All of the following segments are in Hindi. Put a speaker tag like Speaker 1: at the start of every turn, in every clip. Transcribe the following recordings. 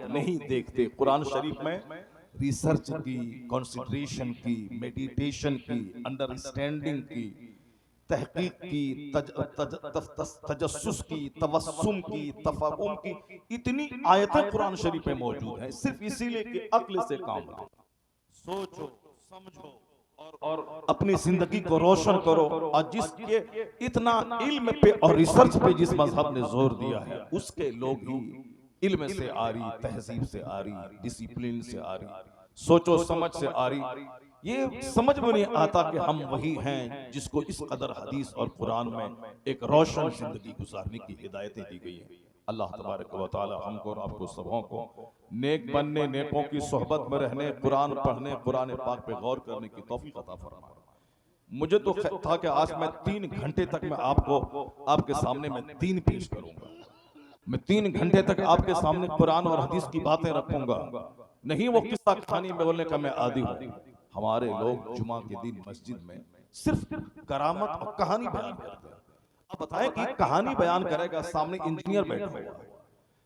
Speaker 1: लोग नहीं देखते। कुरान शरीफ में रिसर्च की, कंसिडरेशन की, मेडिटेशन की, अंडरस्टैंडिंग की, तहकीक की, तजस्सुस की, तवस्सुम की, तफहुम की, इतनी आयतें कुरान शरीफ में मौजूद हैं, सिर्फ इसीलिए कि अक्ल से काम लो, सोचो, समझो और अपनी जिंदगी को रोशन करो। और जिसके इतना इल्म पे और रिसर्च पे जिस मजहब ने जोर दिया है, उसके लोग ही इल्म से आ रही, तहजीब से आ रही, डिसिप्लिन से आ रही, सोचो समझ से आ रही। ये समझ में नहीं आता कि हम वही हैं जिसको इस कदर हदीस और कुरान में एक रोशन जिंदगी गुजारने की हिदायतें दी गई हैं। अल्लाह तबारक व तआला हमको और आपको सबों को नेक बनने, नेकों की सोहबत में रहने, कुरान पढ़ने, कुरान पाक पे गौर करने की तौफीक अता फरमाए। मुझे तो था कि आज मैं 3 घंटे तक मैं आपको आपके सामने मैं दीन पेश करूंगा, मैं 3 घंटे तक आपके सामने कुरान और हदीस की बातें रखूंगा। नहीं वो किस्सा कहानी में बोलने का मैं आदी हूं। हमारे लोग जुमा के दिन मस्जिद में सिर्फ करामत और कहानी बयान करते हैं। अब बताएं कि कहानी बयान करेगा, सामने इंजीनियर बैठा हुआ है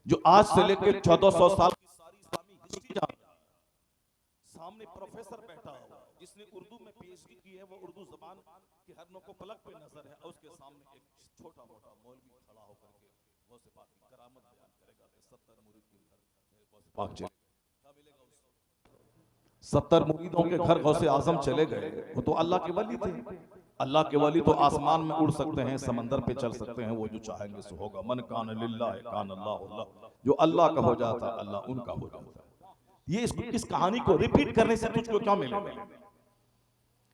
Speaker 1: जो आज से लेकर 1400 साल की सारी इस्लामी हिस्ट्री जान रहा है, सामने प्रोफेसर बैठा हुआ है जिसने उर्दू में पीएचडी की है, वो उर्दू जबान के हर नको पलक पे नजर है, और उसके सामने एक छोटा मोटा मौलवी खड़ा होकर के गौसे पाक की करामत बयान करेगा कि 70 मुरीद के घर गौसे पाक चले, क्या मिलेगा उसको? 70 मुरीदों के घर गौसे आजम चले गए, वो तो अल्लाह के वली थे। अल्लाह के वली तो आसमान में उड़ सकते हैं, समंदर पे चल सकते हैं, वो जो चाहेंगे सो होगा। मन कान लिल्लाह कान अल्लाह, जो अल्लाह का हो जाता है अल्लाह उनका हो जाता है। ये इस कहानी को रिपीट करने से तुझको क्या मिलेगा?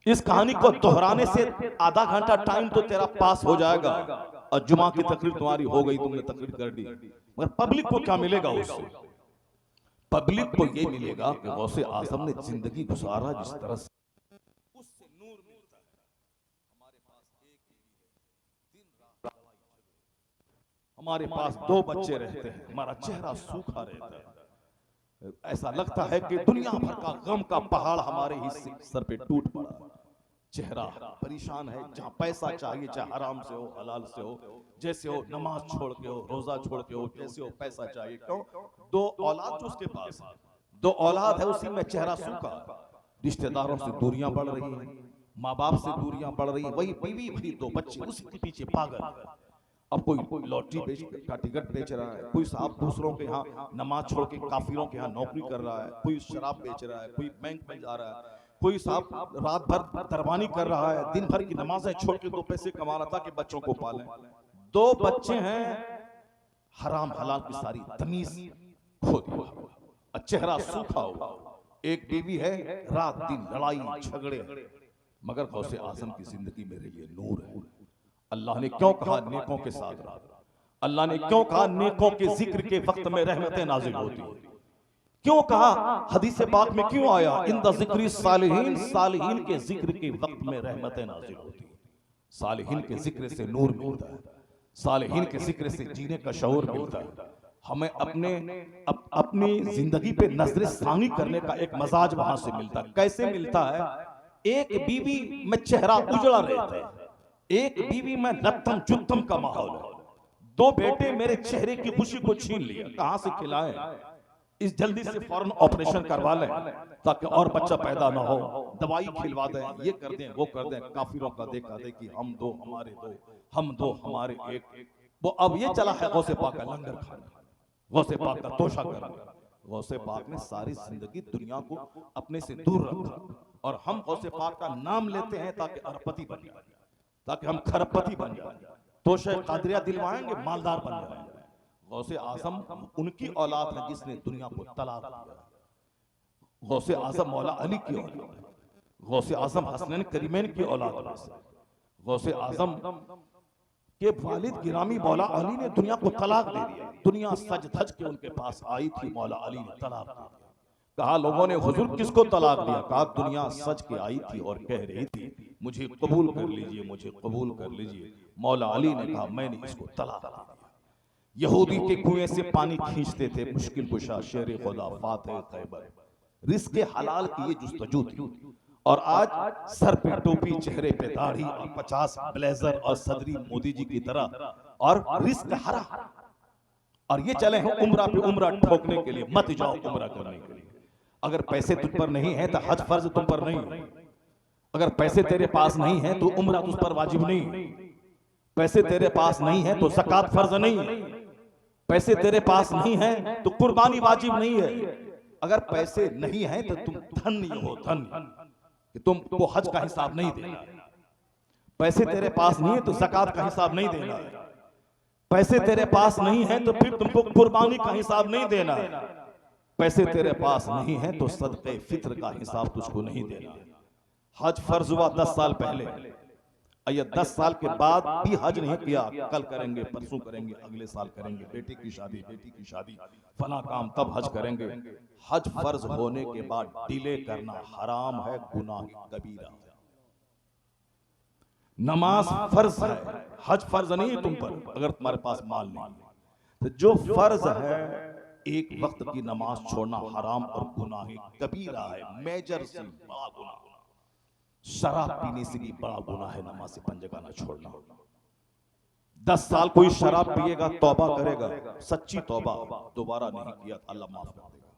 Speaker 1: इस कहानी को दोहराने से आधा घंटा टाइम तो तेरा पास हो जाएगा और जुमा की तकरीर तुम्हारी हो गई, तुमने तकरीर कर दी, मगर पब्लिक को क्या मिलेगा उससे? पब्लिक को ये मिलेगा कि गौसे आजम ने जिंदगी गुजारा जिस तरह से, उससे नूर मिलता है। हमारे पास एक बीवी है, दिन रात लड़ाई झगड़े, हमारे पास 2 बच्चे रहते हैं, हमारा चेहरा सूखा रहता है, ऐसा लगता है कि दुनिया भर का गम का पहाड़ हमारे ही सर पे टूट पड़ा। चेहरा परेशान है, जहां पैसा चाहिए, चाहे हराम से हो हलाल से हो, जैसे हो, नमाज छोड़ के हो, रोजा छोड़ के हो, जैसे हो, पैसा चाहिए। क्यों? 2 औलाद जो उसके पास है, 2 औलाद है, उसी में चेहरा सूखा। रिश्तेदारों से दूरियां बढ़ रही हैं, माँ बाप से दूरियां बढ़ रही हैं, वही बीवी वही 2 बच्चे उसी के पीछे पागल है। अब कोई लॉटरी का टिकट बेच रहा है, कोई साहब दूसरों के यहाँ नमाज छोड़ के काफिरों के यहाँ नौकरी कर रहा है, कोई शराब बेच रहा है, कोई बैंक में जा रहा है, कोई साहब रात भर दरबानी कर रहा है, दिन भर की नमाजें छोड़ के 2 पैसे कमा रहा था कि बच्चों को पालें। 2 बच्चे हैं, हराम हलाल की सारी तमीज खो दिया और चेहरा सूखा हुआ। एक बीवी है, रात दिन लड़ाई झगड़े, मगर गौसे आजम की जिंदगी मेरे लिए नूर है। अल्लाह ने क्यों कहा नेकों के साथ रहा? अल्लाह ने क्यों कहा नेकों के जिक्र के वक्त में रहमतें नाजिल होती है? क्यों कहा? हदीस पाक में क्यों आया इंदा जिक्री सालिहीन, सालिहीन के जिक्र के वक्त में रहमतें नाजिल होती है। सालिहीन के जिक्र से नूर मिलता है, सालिहीन के जिक्र से जीने का शऊर मिलता है। हमें अपनी जिंदगी पे नजर सानी करने का एक मजाज वहां से मिलता है। कैसे मिलता है? एक बीवी में चेहरा उजड़ा रहता है, एक बीवी में लत्तम चुत्तम का माहौल है, 2 बेटे मेरे चेहरे की खुशी को छीन लिया, कहां से खिलाएं? इस जल्दी से फौरन ऑपरेशन करवा लें ताकि और बच्चा पैदा ना हो, दवाई खिलवा दें, ये कर दें वो कर दें। काफिरों का देखा देखी, हम 2 हमारे 2, हम 2 हमारे 1, वो अब ये चला है गौसे पाक का लंगर खाना, गौसे पाक का तोशा करना। गौसे पाक ने सारी जिंदगी दुनिया को अपने से दूर रखा और हम गौसे पाक का नाम लेते हैं ताकि अरबपति बन जाए, ताकि हम खरबपति बन जाए, तोशा कादरिया दिलवाएंगे, मालदार बन जाएंगे। गौसे आजम उनकी औलाद है जिसने दुनिया को तलाक दिया। गौसे आजम मौला अली की औलाद है, गौसे आजम हसनैन करीमैन की औलाद है। गौसे आजम के वालिद गिरामी मौला अली ने दुनिया को तलाक दे दिया। दुनिया सज धज के उनके पास आई थी, मौला अली ने तलाक दे दिया। कहा लोगों ने हुजूर किसको तलाक दिया? कहा दुनिया सज के आई थी और कह रही थी मुझे कबूल कर लीजिए, मुझे कबूल कर लीजिए। मौला अली ने कहा मैंने इसको तलाक दे दिया। यहूदी के कुएं से पानी खींचते थे, मुश्किल कुशा शेर खुदा फातह खैबर, रिस्क हलाल की ये जुस्तजू थी। और आज सर पे टोपी, चेहरे पे दाढ़ी और 50 ब्लेजर और सदरी मोदी जी की तरह, और रिस्क हरा और ये चले हैं उम्रा पे उम्रा ठोकने के लिए। मत जाओ उम्रा करने के लिए। अगर पैसे तुझ पर नहीं है तो हज फर्ज तुम पर नहीं। अगर पैसे तेरे पास नहीं है तो उम्रा तुझ पर वाजिब नहीं। पैसे तेरे पास नहीं है तो ज़कात फर्ज नहीं। पैसे तेरे पास नहीं है तो कुर्बानी वाजिब नहीं है। अगर पैसे नहीं है तो तुम धन्य हो, धन्य कि तुमको हज का हिसाब नहीं देना। पैसे तेरे पास नहीं है तो ज़कात का हिसाब नहीं देना। पैसे तेरे पास नहीं है तो फिर तुमको कुर्बानी का हिसाब नहीं देना। पैसे तेरे पास नहीं है तो सदक़े फित्र का हिसाब तुझको नहीं देना। हज फर्ज हुआ 10 साल पहले, ये 10 साल के बाद भी हज नहीं किया, कल करेंगे, परसों करेंगे, अगले साल करेंगे, बेटी की शादी, फला काम, तब हज करेंगे। हज फर्ज होने के बाद डिले करना हराम है, गुनाह कबीरा है। नमाज फर्ज है, हज फर्ज नहीं है तुम पर। अगर तुम्हारे पास माल नहीं है तो जो फर्ज है, एक वक्त की नमाज छोड़ना हराम और गुनाह कबीरा है, मेजर से बड़ा गुनाह। शराब पीने से भी बड़ा गुनाह है नमाज से पंजगाना छोड़ना। 10 साल कोई शराब पिएगा, तौबा करेगा, सच्ची तौबा, दोबारा नहीं किया अल्लाह माफ कर देगा।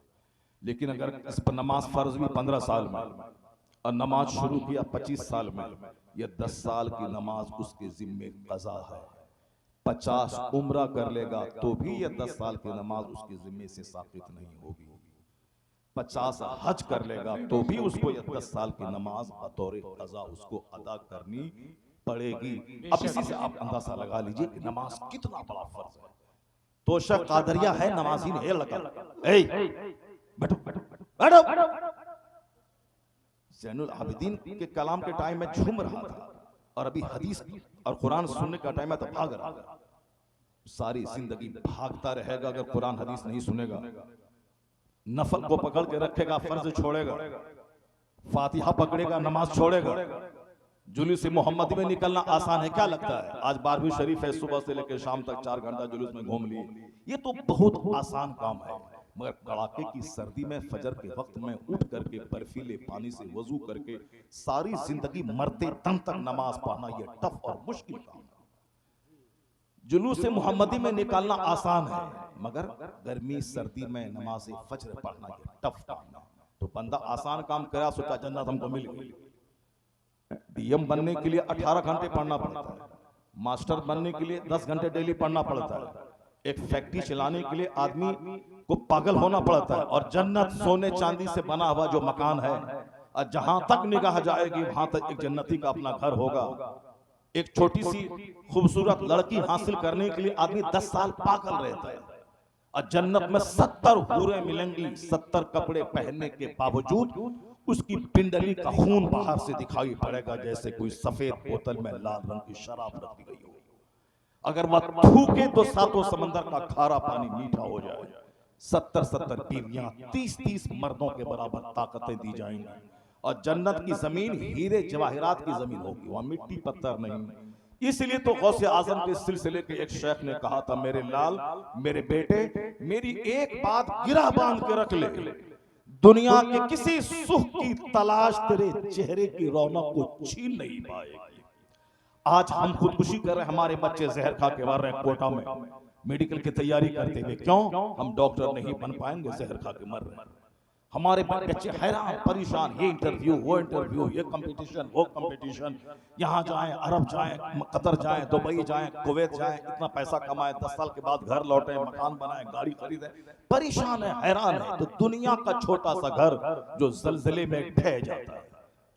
Speaker 1: लेकिन अगर इस पर नमाज फर्ज हुई 15 साल में और नमाज शुरू किया 25 साल में, यह 10 साल की नमाज उसके जिम्मे कज़ा है। 50 उम्रा कर लेगा तो भी यह 10 साल की नमाज उसके जिम्मे से साकित नहीं होगी। 50 हज कर लेगा तो भी उसको यह 10 साल की नमाज बतौर कज़ा उसको अदा करनी पड़ेगी। अब इसी से आप अंदाजा लगा लीजिए कि नमाज कितना बड़ा फर्ज है। तोशा कादरिया है, नमाजी नहीं लगा। बैठो। ज़ैनुल आबिदीन के कलाम के टाइम में झूम रहा था और अभी हदीस और कुरान सुनने का टाइम है तो भाग रहा था। सारी जिंदगी भागता रहेगा अगर कुरान हदीस नहीं सुनेगा। नफल को पकड़ के रखेगा, फर्ज छोड़ेगा, फातिहा पकड़ेगा, नमाज छोड़ेगा। जुलूस मोहम्मदी में निकलना आसान है, क्या लगता है? आज 12वीं शरीफ है, सुबह से लेकर शाम तक 4 घंटा जुलूस में घूम लिए, ये तो बहुत आसान काम है। मगर कड़ाके की सर्दी में फजर के वक्त में उठ करके बर्फीले पानी से वजू करके सारी जिंदगी मरते दम तक नमाज पढ़ना, यह टफ और मुश्किल काम है। जुलूस मोहम्मदी में निकालना आसान है, मगर गर्मी सर्दी में नमाज फजर पढ़ना यह टफ काम है। तो बंदा आसान काम करा, सोचा जन्नत हमको मिल गई। डीएम बनने के लिए 18 घंटे पढ़ना पड़ता है, मास्टर बनने के लिए 10 घंटे डेली पढ़ना पड़ता है, एक फैक्ट्री चलाने के लिए आदमी को पागल होना पड़ता है। और जन्नत सोने चांदी से बना हुआ जो मकान है, और जहां तक निगाह जाएगी वहां तक एक जन्नती का अपना घर होगा। एक छोटी सी खूबसूरत लड़की हासिल करने के लिए आदमी 10 साल पागल रहता है, और जन्नत में 70 हूरें मिलेंगी। 70 कपड़े पहनने के बावजूद उसकी पिंडली का खून बाहर से दिखाई पड़ेगा, जैसे कोई सफेद बोतल में लाल रंग की शराब रखी गई हो। अगर वह थूके तो 7 समंदर का खारा पानी मीठा हो जाए। 70 बीवियां, 30 मर्दों के बराबर ताकतें दी जाएंगी। और जन्नत की जमीन हीरे जवाहिरात की जमीन होगी, वहां मिट्टी पत्थर नहीं। इसलिए तो गौसे आजम के सिलसिले के एक शेख ने कहा था, मेरे लाल, मेरे बेटे, मेरी एक बात गिरा बांध के रख ले, दुनिया के किसी सुख की तलाश तेरे चेहरे की रौनक को छीन नहीं पाएगी। आज हम खुदकुशी कर रहे हैं, हमारे बच्चे जहर खा के मर रहे हैं कोटा में मेडिकल की तैयारी करते हुए। क्यों? हम डॉक्टर नहीं बन पाएंगे, जहर खा के मर रहे हैं। हमारे बच्चे हैरान परेशान, ये इंटरव्यू, वो इंटरव्यू, ये कंपटीशन, वो कंपटीशन, यहाँ जाएं, अरब जाएं, कतर जाएं, दुबई जाएं, कुवैत जाएं, इतना पैसा कमाएं, 10 साल के बाद घर लौटें, मकान बनाएं, गाड़ी खरीदें, परेशान है, हैरान है। तो दुनिया का छोटा सा घर जो जलजले में ढह जाता है,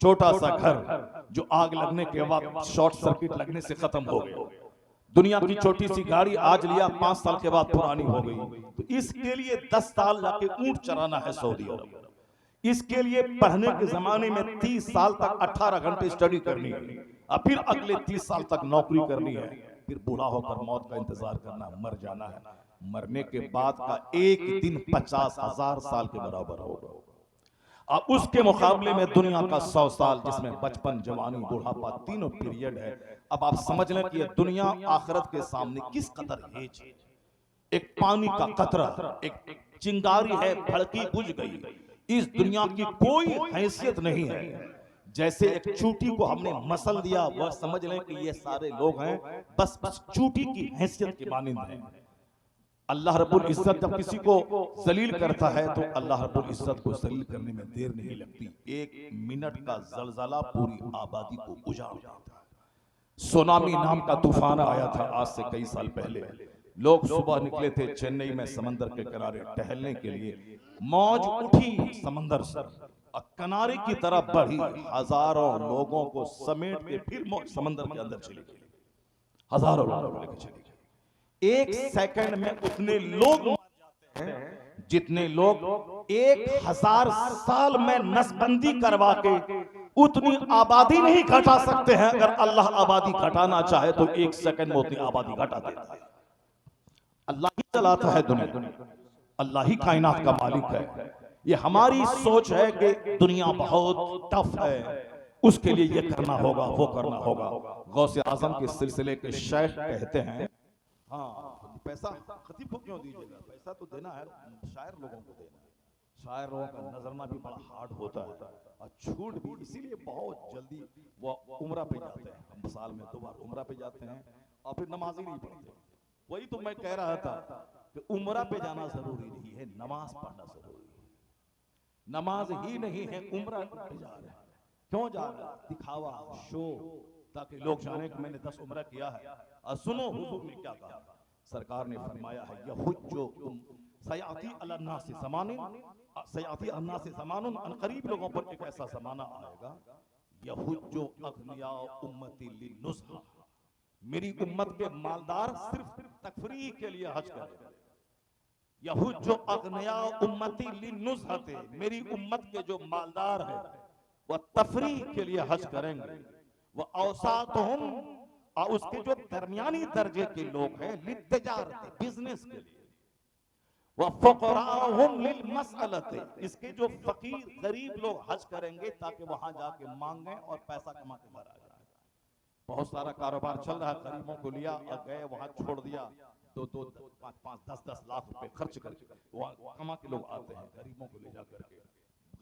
Speaker 1: छोटा सा घर जो आग लगने के बाद शॉर्ट सर्किट लगने से खत्म हो गया, दुनिया की छोटी सी गाड़ी आज लिया 5 साल के बाद पुरानी हो गई। तो इसके लिए 10 साल जाके ऊंट चराना है सऊदी अरब। इसके लिए पढ़ने के जमाने में 30 साल तक 18 घंटे स्टडी करनी है, और फिर अगले 30 साल तक नौकरी करनी है, फिर बूढ़ा होकर मौत का इंतजार करना, मर जाना है। मरने के बाद का एक दिन 50,000 साल के बराबर होगा। अब उसके मुकाबले में दुनिया का 100 साल, जिसमें बचपन, जवानी, बुढ़ापा तीनों पीरियड है। अब आप समझ लें कि यह दुनिया आखिरत के सामने किस कदर हेज है। एक पानी का कतरा, एक चिंगारी है, भड़की बुझ गई, इस दुनिया की कोई हैसियत नहीं है। जैसे एक चूटी को हमने मसल दिया, वह समझ लें कि ये सारे लोग हैं बस चूटी की हैसियत के मानिंद हैं। अल्लाह रब्बुल इज्जत जब किसी को जलील करता है तो अल्लाह रब्बुल इज्जत को जलील करने में देर नहीं लगती। 1 मिनट का जलजला पूरी आबादी को उजाड़ देता है। सुनामी नाम का तूफान आया था आज से कई साल पहले। लोग सुबह निकले थे चेन्नई में समंदर के किनारे टहलने के लिए। मौज उठी समंदर से और किनारे की तरफ बढ़ी, हजारों लोगों को समेट के फिर समंदर के अंदर चली गई। हजारों लोग लेकर चली गई। 1 सेकंड में उतने लोग मर जाते हैं जितने लोग 1000 साल में नसबंदी करवा के उतनी आबादी नहीं घटा सकते हैं। अगर अल्लाह आबादी घटाना चाहे तो 1 सेकंड में उतनी आबादी घटा देता है। अल्लाह ही चलाता है दुनिया, अल्लाह ही कायनात का मालिक है। ये हमारी सोच है कि दुनिया बहुत टफ है, उसके लिए ये करना होगा वो करना होगा। गौसे आजम के सिलसिले के शेख कहते हैं, हाँ पैसा खतीब को क्यों दीजिएगा, पैसा तो देना है शायर लोगों को देना है। शायर लोगों का नजरना भी बड़ा हार्ड होता है और छूट भी, इसीलिए बहुत जल्दी वो उम्रा पे जाते हैं। हम साल में 2 बार उम्रा पे जाते हैं और फिर नमाज ही नहीं पढ़ते। वही तो मैं कह रहा था कि उम्रा पे जाना जरूरी नहीं है, नमाज पढ़ना जरूरी है। नमाज ही नहीं है, उम्रा पे जा रहे हैं। क्यों जा रहे हैं? दिखावा, शो, ताकि लोग जाने कि मैंने 10 उम्रा किया है। और सुनो हुजूर ने क्या कहा, सरकार ने फरमाया है यहुज्जु सयाती अलन्नास ज़मानुन, सयाती अन्नास ज़मानुन, अनकरीब लोगों पर एक ऐसा जमाना आएगा, यहुज्जु अग़निया उम्मती लिनुज़हा, मेरी उम्मत के मालदार सिर्फ तफरीह के लिए हज करेंगे। यहुज्जु अग़निया उम्मती लिनुज़हते, मेरी उम्मत के जो मालदार हैं वह तफरीह के लिए हज करेंगे। वह औसातुहुम, और उसके जो दरमियानी दर्जे के लोग हैं लित्तिजारत, बिजनेस के लिए। वह फुक़राहुम लिलमसअलति, इसके जो फकीर गरीब लोग हज करेंगे ताकि वहां जाके मांगे और पैसा कमा के घर आ जाए। बहुत सारा कारोबार चल रहा है, गरीबों को लिया और गए वहां छोड़ दिया, 2-2, 5-5, 10-10 लाख रुपए खर्च करके वहां कमा के लोग आते हैं। गरीबों को ले जा करके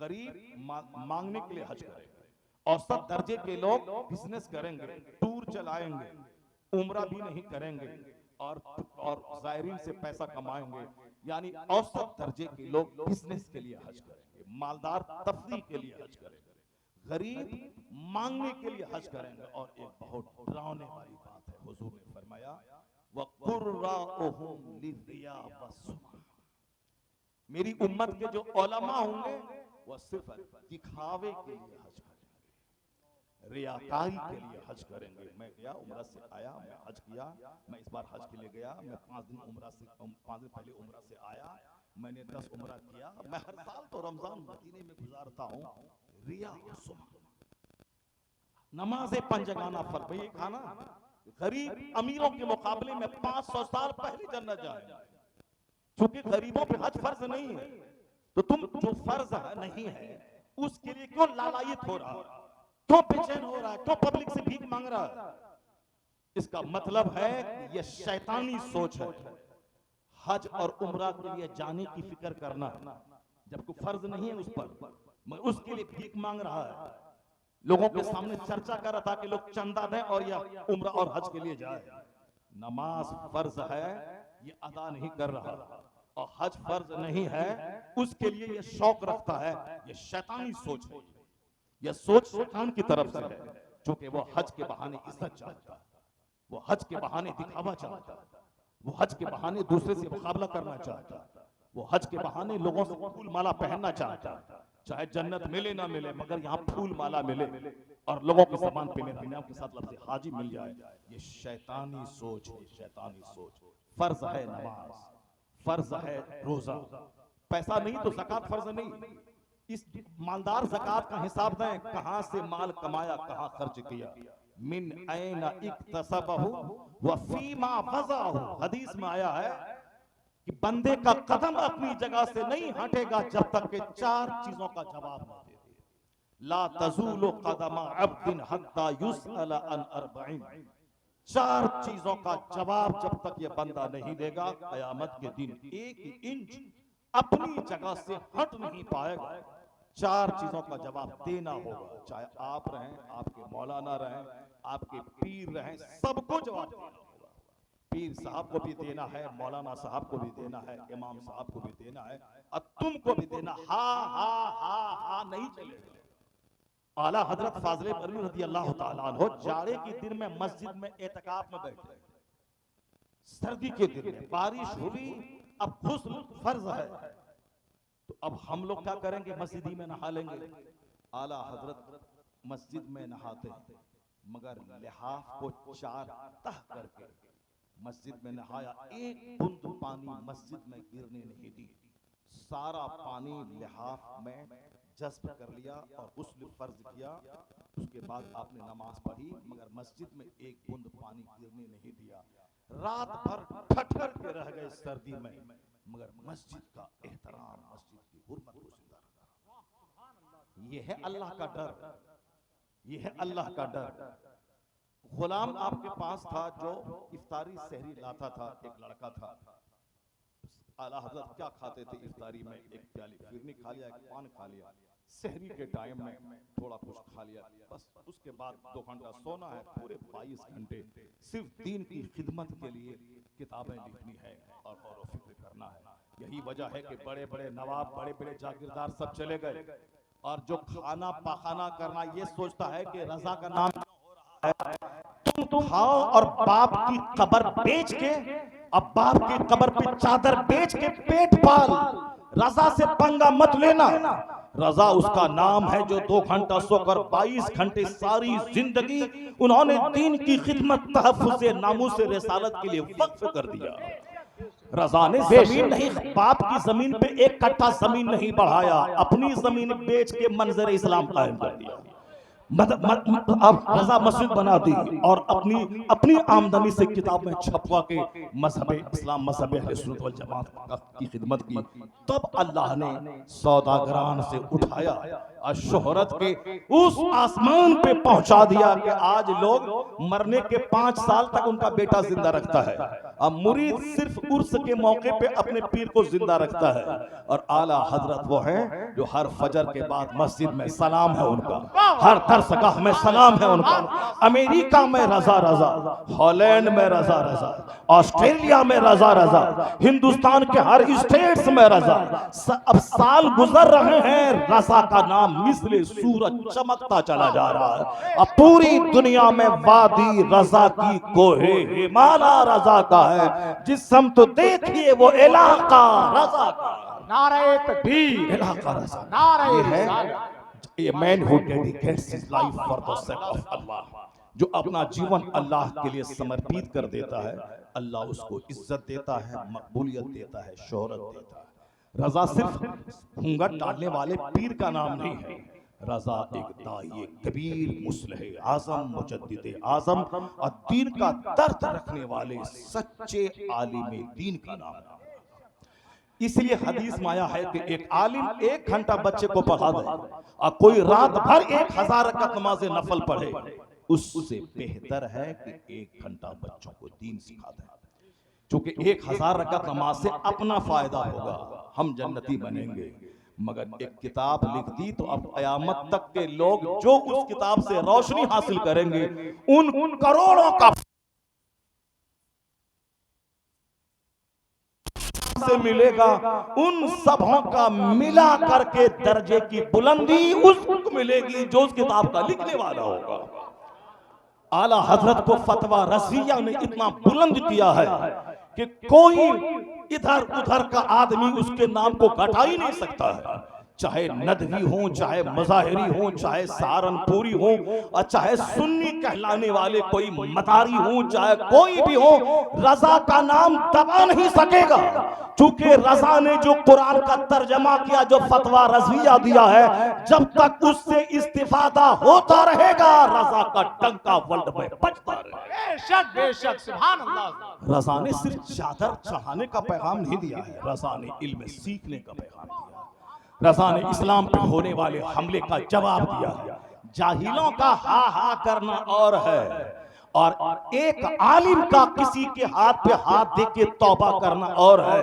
Speaker 1: गरीब मांगने के लिए हज करेंगे। औसत दर्जे के लोग बिजनेस करेंगे, टूर चलाएंगे, उम्रा भी नहीं करेंगे और जायरीन से पैसा कमाएंगे। यानी औसत दर्जे के लोग बिजनेस के लिए हज करेंगे, मालदार तफरीह के लिए हज करेंगे, गरीब मांगने के लिए हज करेंगे। और एक बहुत डरावने वाली बात है, हुजूर ने फरमाया वक़ुर्राउहुम लिर्रिया वस्सुमा, मेरी उम्मत के जो उलमा होंगे वह सिर्फ दिखावे के लिए हज करेंगे, रियाकारी के लिए हज करेंगे। मैं गया उम्रा से आया, मैं हज किया, मैं इस बार हज के लिए गया, मैं 5 दिन उम्रा से 5 दिन पहले उम्रा से आया, मैंने 10 उम्रा किया। मैं हर साल तो रमजान मदीने में गुजारता हूँ। रिया सुमा, नमाज़े पंजगाना फर्ज, ये खाना गरीब अमीरों के मुकाबले में 500 साल पहले जन्नत जाए। क्योंकि गरीबों पे हज फर्ज नहीं है, तो तुम जो फर्ज नहीं है उसके लिए क्यों लालायित हो रहा, क्यों बेचैन हो रहा है, क्यों पब्लिक से भीख मांग रहा है? इसका मतलब है ये शैतानी सोच है। हज और उम्रा के लिए जाने की फिक्र करना जब कोई फर्ज नहीं है उस पर, मैं उसके लिए भीख मांग रहा है, लोगों के सामने चर्चा कर रहा था कि लोग चंदा दें और या उम्रा और हज के लिए जाए। नमाज फर्ज है, ये अदा नहीं कर रहा, और हज फर्ज नहीं है, उसके लिए ये शौक रखता है। ये शैतानी सोच है, यह सोच शैतान की तरफ से है। क्योंकि वो हज के बहाने इज्जत चाहता है, वो हज के बहाने दिखावा चाहता है, वो हज के बहाने दूसरे से मुकाबला करना चाहता है, वो हज के बहाने लोगों से फूल माला पहनना चाहता है। चाहे जन्नत मिले ना मिले, मगर यहाँ फूल माला मिले और लोगों की जबान पे मेरे नाम के साथ लफ्ज़ हाजी मिल जाए। ये शैतानी सोच है, शैतानी सोच। फर्ज है नमाज, फर्ज है रोजा, पैसा नहीं तो ज़कात फर्ज नहीं। इस मालदार ज़कात का हिसाब दें, कहां से माल कमाया, कहां खर्च किया। मिन ऐना इक्तसबहु व फीमा वज़अहु, हदीस में आया है कि बंदे का कदम अपनी जगह से नहीं हटेगा जब तक के 4 चीजों का जवाब ना दे दे। ला तज़ूलु क़दमा अब्दिन हत्ता युसअल अन अर्बईन, 4 चीजों का जवाब जब तक ये बंदा नहीं देगा, कयामत के दिन 1 इंच अपनी जगह से हट नहीं पाएगा। 4 चीजों का जवाब देना होगा, चाहे आप रहें, आपके मौलाना रहें, आपके पीर रहें, सबको जवाब देना होगा। पीर साहब को भी देना है, मौलाना साहब को भी देना है, इमाम साहब को भी देना है, और तुमको भी देना। हा हा हा हा नहीं चलेगा। आला हजरत फाज़िल बरवी रज़ी अल्लाह ताला अन्हु जाड़े के दिन में मस्जिद में एतकाफ में बैठे, सर्दी के दिन में बारिश हुई, अब गुस्ल फर्ज है, तो अब हम लोग क्या करेंगे, मस्जिद ही में नहा लेंगे। आला हजरत मस्जिद में नहाते हैं, मगर लिहाफ को 4 तह करके मस्जिद में नहाया, एक बूंद पानी मस्जिद में गिरने नहीं दी, सारा पानी लिहाफ में जज्ब कर लिया और गुस्ल फर्ज किया। उसके बाद आपने नमाज पढ़ी, मगर मस्जिद में एक बूंद पानी गिरने नहीं दिया। रात भर ठठर के रह गए सर्दी में, मगर मस्जिद का एहतराम, मस्जिद की हुर्मत को जिंदा रखा। ये है अल्लाह का डर, ये है अल्लाह का डर। गुलाम आपके पास था जो इफ्तारी सहरी लाता था, एक लड़का था। आला हज़रत क्या खाते थे इफ्तारी में, एक प्याली फिरनी खा लिया, एक पान खा लिया, सहरी के टाइम में थोड़ा कुछ खा लिया, बस उसके बाद 2 घंटा सोना है। पूरे 22 घंटे सिर्फ दीन की खिदमत के लिए किताबें लिखनी है और गौर व फिक्र करना है। यही वजह है कि बड़े बड़े नवाब, बड़े बड़े जागीरदार सब चले गए, और जो खाना पाखाना करना ये सोचता है कि रजा का नाम तुम खाओ, और बाप की कब्र बेच के, अब बाप की कब्र पे चादर बेच के पेट पाल। रजा से पंगा मत लेना। रजा उसका नाम है जो 2 घंटा सोकर 22 घंटे सारी जिंदगी उन्होंने दीन की खिदमत, तहफ्फुज़ नामूस रिसालत के लिए वक्फ कर दिया। रजा ने जमीन नहीं, बाप की जमीन पे 1 कट्ठा जमीन नहीं बढ़ाया, अपनी जमीन बेच के मंजर इस्लाम कायम कर दिया। अब रजा मस्जिद बना दी और अपनी आमदनी से किताब में छपवा के मजहब इस्लाम, मजहब अहले सुन्नत वल जमात की खिदमत की। तब अल्लाह ने सौदागरान से उठाया और शोहरत के उस आसमान पे पहुंचा दिया कि आज लोग मरने के 5 साल तक उनका बेटा जिंदा रखता है। अब मुरीद सिर्फ उर्स के मौके पे अपने पीर को जिंदा रखता है। और आला हजरत वो है जो हर फजर के बाद मस्जिद में सलाम है उनका, हर दरसगाह में सलाम है उनका। अमेरिका में रजा रजा, हॉलैंड में रजा रजा, ऑस्ट्रेलिया में रजा रजा, हिंदुस्तान के हर स्टेट्स में रजा। अब साल गुजर रहे हैं, रजा का नाम मिसले सूरज चमकता चला जा रहा है। अब पूरी दुनिया में वादी रजा की कोहे हिमाला रजा का है। जिस समत देखिए वो इलाका रजा का।
Speaker 2: नारे तकबीर,
Speaker 1: इलाका रजा,
Speaker 2: नारे
Speaker 1: ये है a man who dedicates his life for the sake of Allah, जो अपना जीवन अल्लाह के लिए समर्पित कर देता है, अल्लाह उसको इज्जत देता है, मकबूलियत देता है, शोहरत देता है। रजा सिर्फ घूंघट डालने वाले पीर का नाम नहीं है। रजा एक दाई कबीर, मुस्लिह आजम, मुजद्दिद आजम और दीन का दर्द रखने वाले सच्चे आलिम दीन का नाम है। इसलिए हदीस में आया है कि एक आलिम 1 घंटा बच्चे को पढ़ा दे और कोई रात भर 1000 रकात नमाज़े नफल पढ़े, उससे बेहतर है कि 1 घंटा बच्चों को दीन सिखा दे। क्योंकि 1000 रकात नमाज से अपना फायदा होगा, हम जन्नती बनेंगे। मगर एक किताब लिख दी तो अब कयामत तक के लोग जो उस किताब से रोशनी हासिल करेंगे, उन करोड़ों का से मिलेगा, उन सबों का मिला करके दर्जे की बुलंदी उसको मिलेगी जो उस किताब का लिखने वाला होगा। आला हजरत को फतवा रज़िया ने इतना बुलंद किया है कि कोई इधर उधर का आदमी उसके नाम को घटा ही नहीं सकता है। चाहे नदवी हो, चाहे मज़ाहिरी हो, चाहे सहारनपुरी हो, और चाहे सुन्नी कहलाने वाले कोई मदारी हो, चाहे कोई भी हो, रजा का नाम दबा नहीं सकेगा। चूंकि रजा ने जो कुरान का तर्जमा किया, जो फतवा रज़िया दिया है, जब तक उससे इस्तिफादा होता रहेगा, रजा का डंका वर्ल्ड में बजता रहेगा।
Speaker 2: बेशक बेशक, सुभान अल्लाह।
Speaker 1: रजा ने सिर्फ चादर चढ़ाने का पैगाम नहीं दिया है, रजा ने इल्म सीखने का पैगाम दिया। रजा ने इस्लाम पर होने वाले हमले का जवाब दिया। जाहिलों का हा हा करना और है, और एक आलिम का किसी के हाथ पे हाथ दे के तौबा करना और है।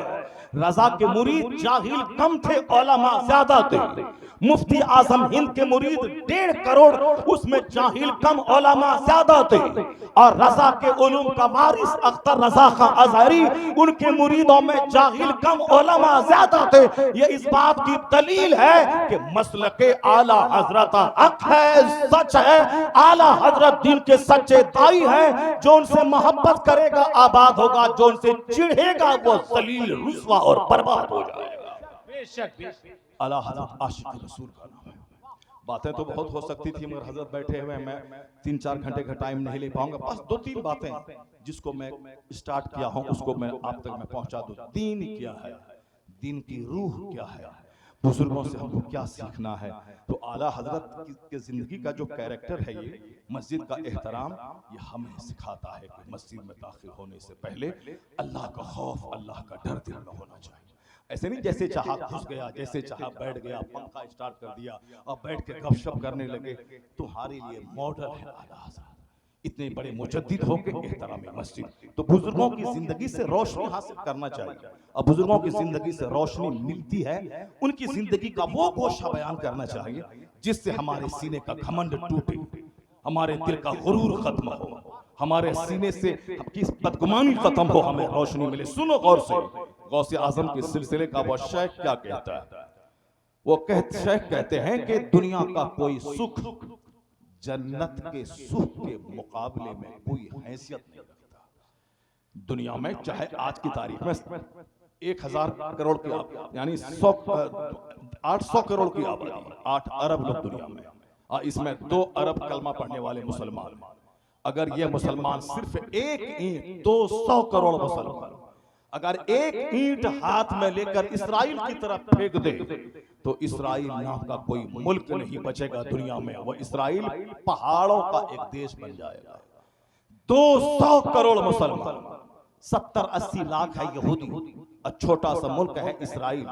Speaker 1: रजा के मुरीद जाहिल कम थे, उलमा ज्यादा थे। मुफ्ती आजम हिंद के मुरीद 1.5 करोड़, उसमें जाहिल कम उलमा ज्यादा थे। और रजा के उलूम का वारिस अख्तर रजा खां अजहरी, उनके मुरीदों में जाहिल कम उलमा ज्यादा थे। ये इस बात की दलील है कि मसलके आला हजरत हक है, सच है। आला हजरत दिन के सच्चे दाई हैं। जो उनसे मोहब्बत करेगा आबाद होगा, जो उनसे चिढ़ेगा वो जलील रुस्वा और बर्बाद हो जाएगा।
Speaker 2: बेशक
Speaker 1: आला हजरत आशिक रसूल का नाम है। बातें तो बहुत हो सकती थी, मगर हजरत बैठे हुए, मैं 3-4 घंटे का टाइम नहीं ले पाऊंगा। बस 2-3 बातें जिसको मैं स्टार्ट किया हूं उसको मैं आप तक मैं पहुंचा दूं। दीन क्या है, दीन की रूह क्या है, बुजुर्गों से हमको क्या सीखना है। तो आला हजरत की जिंदगी का जो कैरेक्टर है, ये मस्जिद का एहतराम, ये हमें सिखाता है कि मस्जिद में दाखिल होने से पहले अल्लाह का खौफ, अल्लाह का डर दिल में होना चाहिए। ऐसे नहीं जैसे चाहा घुस गया, जैसे चाहा बैठ गया, पंखा स्टार्ट कर दिया और बैठ के गपशप करने लगे। तुम्हारे लिए मॉडल है आला हजरत, इतने बड़े मुजद्दिद हो के एहतराम मस्जिद। तो बुजुर्गों की जिंदगी से रोशनी हासिल करना चाहिए। और बुजुर्गों की जिंदगी से रोशनी मिलती है, उनकी जिंदगी का वो गोशा बयान करना चाहिए जिससे हमारे सीने का घमंड टूटे, हमारे दिल का गुरूर खत्म हो, हमारे सीने से बदगुमानी खत्म हो, हमें रोशनी मिले। सुनो गौर से, गौसे आजम के सिलसिले का वो शेख क्या कहता है। वो शेख कहते हैं कि दुनिया का कोई सुख जन्नत के सुख के मुकाबले में कोई हैसियत नहीं रखता। दुनिया में चाहे आज की तारीख में 1000 करोड़ की यानी 800 करोड़ की आबादी, 8 अरब लोग दुनिया में, और इसमें 2 अरब कलमा पढ़ने वाले मुसलमान। अगर ये मुसलमान सिर्फ एक ईंट, 200 करोड़ मुसलमान अगर एक ईंट हाथ में लेकर इसराइल की तरफ फेंक दे तो इसराइल नाम का कोई मुल्क नहीं बचेगा दुनिया में। वो इसराइल पहाड़ों का एक देश बन जाएगा। 200 करोड़ मुसलमान, 70-80 लाख है यहूदी, और छोटा सा मुल्क है इसराइल।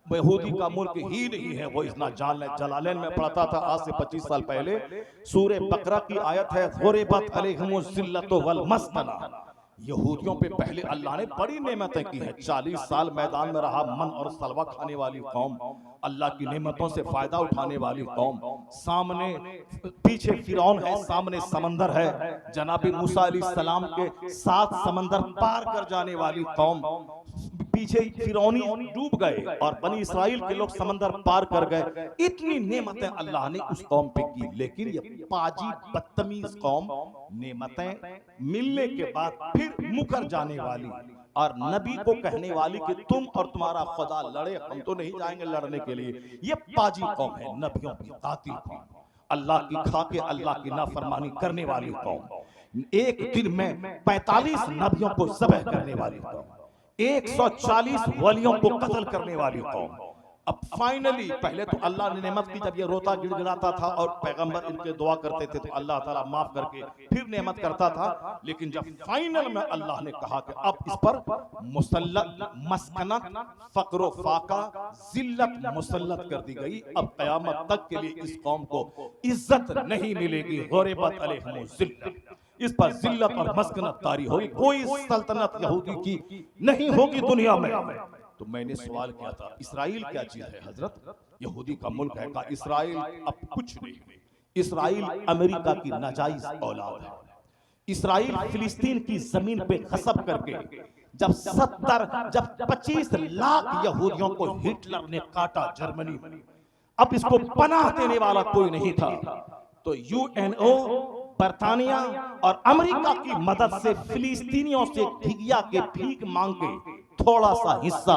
Speaker 1: यहूदी का मुल्क ही नहीं है वो। इतना जलालैन में पढ़ता था आज से 25 साल पहले, सूरे बकरा की आयत है, ग़ुरिबत अलैहिमुज़ ज़िल्लतु वल मस्कना। यहूदियों पे पहले अल्लाह ने बड़ी नेमतें की हैं। 40 साल मैदान में रहा, मन और सलवा खाने वाली कौम, अल्लाह की नेमतों से फायदा उठाने वाली कौम। सामने पीछे फिरौन है, सामने समंदर है, जनाबी मूसा अलैहिस्सलाम के 7 समंदर पार कर जाने वाली कौम। पीछे फिरौनी डूब गए और बनी इसराइल के लोग समंदर पार कर गए। इतनी नेमतें अल्लाह ने उस कौम पे की, लेकिन ये पाजी बदतमीज कौम नेमतें मिलने के बाद फिर मुकर जाने वाली और नबी को कहने वाली कि तुम और तुम्हारा खुदा लड़े, हम तो नहीं जाएंगे लड़ने के लिए। ये पाजी कौम है, नबियों की कातिल कौम, अल्लाह की खा के अल्लाह की नाफरमानी करने वाली कौम। एक दिन में 45 नबियों को ज़बह करने वाली कौम, 140 वलियों को कत्ल करने वाली कौम। अब फाइनली, पहले तो अल्लाह ने नेमत की, जब ये रोता गिड़गिड़ाता था और पैगंबर इनके दुआ करते थे तो अल्लाह ताला माफ करके फिर नेमत करता था। लेकिन जब फाइनल में अल्लाह ने कहा कि अब इस पर मुसल्लत, मस्कनत, फक्र फाका, जिल्लत मुसल्लत कर दी गई। अब कयामत तक के लिए इस कौम को इज्जत नहीं मिलेगी। ग़ुरिबत अलैहिमुज़ ज़िल्लत, इस पर जिल्लत और मस्कनत तारी होगी, कोई सल्तनत यहूदी की नहीं होगी दुनिया में। तो मैंने सवाल किया था, इसराइल क्या चीज है हजरत? यहूदी का मुल्क है। का इसराइल अब कुछ नहीं, इसराइल अमेरिका की नाजायज औलाद है। इसराइल फिलिस्तीन की जमीन पे गसब करके जब 25 लाख यहूदियों को हिटलर ने काटा जर्मनी में, अब इसको पनाह देने वाला कोई नहीं था, तो यूएनओ, बर्तानिया और अमेरिका की मदद से फिलिस्तीनियों से ठिगिया के भीख मांग के थोड़ा सा हिस्सा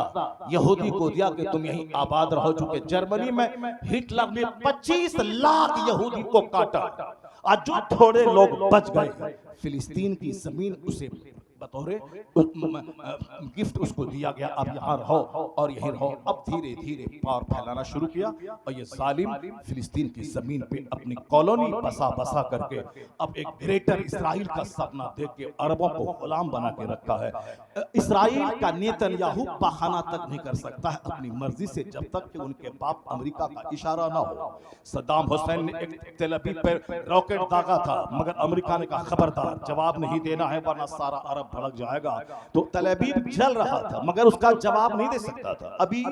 Speaker 1: यहूदी को दिया कि तुम यहीं आबाद रहो। चूंकि जर्मनी में हिटलर ने 25 लाख यहूदी को काटा, आज जो थोड़े लोग बच गए, फिलिस्तीन की जमीन उसे बतौर गिफ्ट उसको दिया गया, अब यहाँ रहो और यहीं रहो। अब धीरे धीरे पावर फैलाना शुरू किया और ये जालिम फिलिस्तीन की जमीन पे अपनी कॉलोनी बसा बसा करके अब एक ग्रेटर इसराइल का सपना देख के अरबों को गुलाम बना के रखा है। इसराइल का नेतन्याहू बहाना तक नहीं कर सकता है अपनी मर्जी से, जब तक कि उनके बाप अमेरिका का इशारा ना हो। सद्दाम हुसैन ने एक तेल अवीव पर रॉकेट दागा था, मगर अमेरिका ने कहा खबरदार, जवाब नहीं देना है वरना सारा अरब भड़क जाएगा। तो तलबीब जल रहा था मगर उसका जवाब नहीं दे सकता था। अभी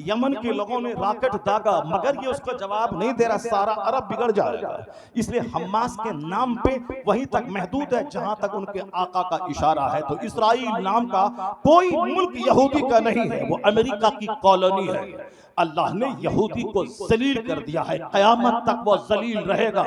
Speaker 1: यमन के लोगों ने रॉकेट दागा मगर ये उसका जवाब नहीं दे रहा, सारा अरब बिगड़ जाएगा। इसलिए हमास के नाम पे वहीं तक महदूद है जहां तक उनके आका का इशारा है। तो इसराइल नाम का कोई मुल्क यहूदी का नहीं है, वो अमेरिका की कॉलोनी है। अल्लाह ने यहूदी को जलील कर दिया है, कयामत तक वो जलील रहेगा।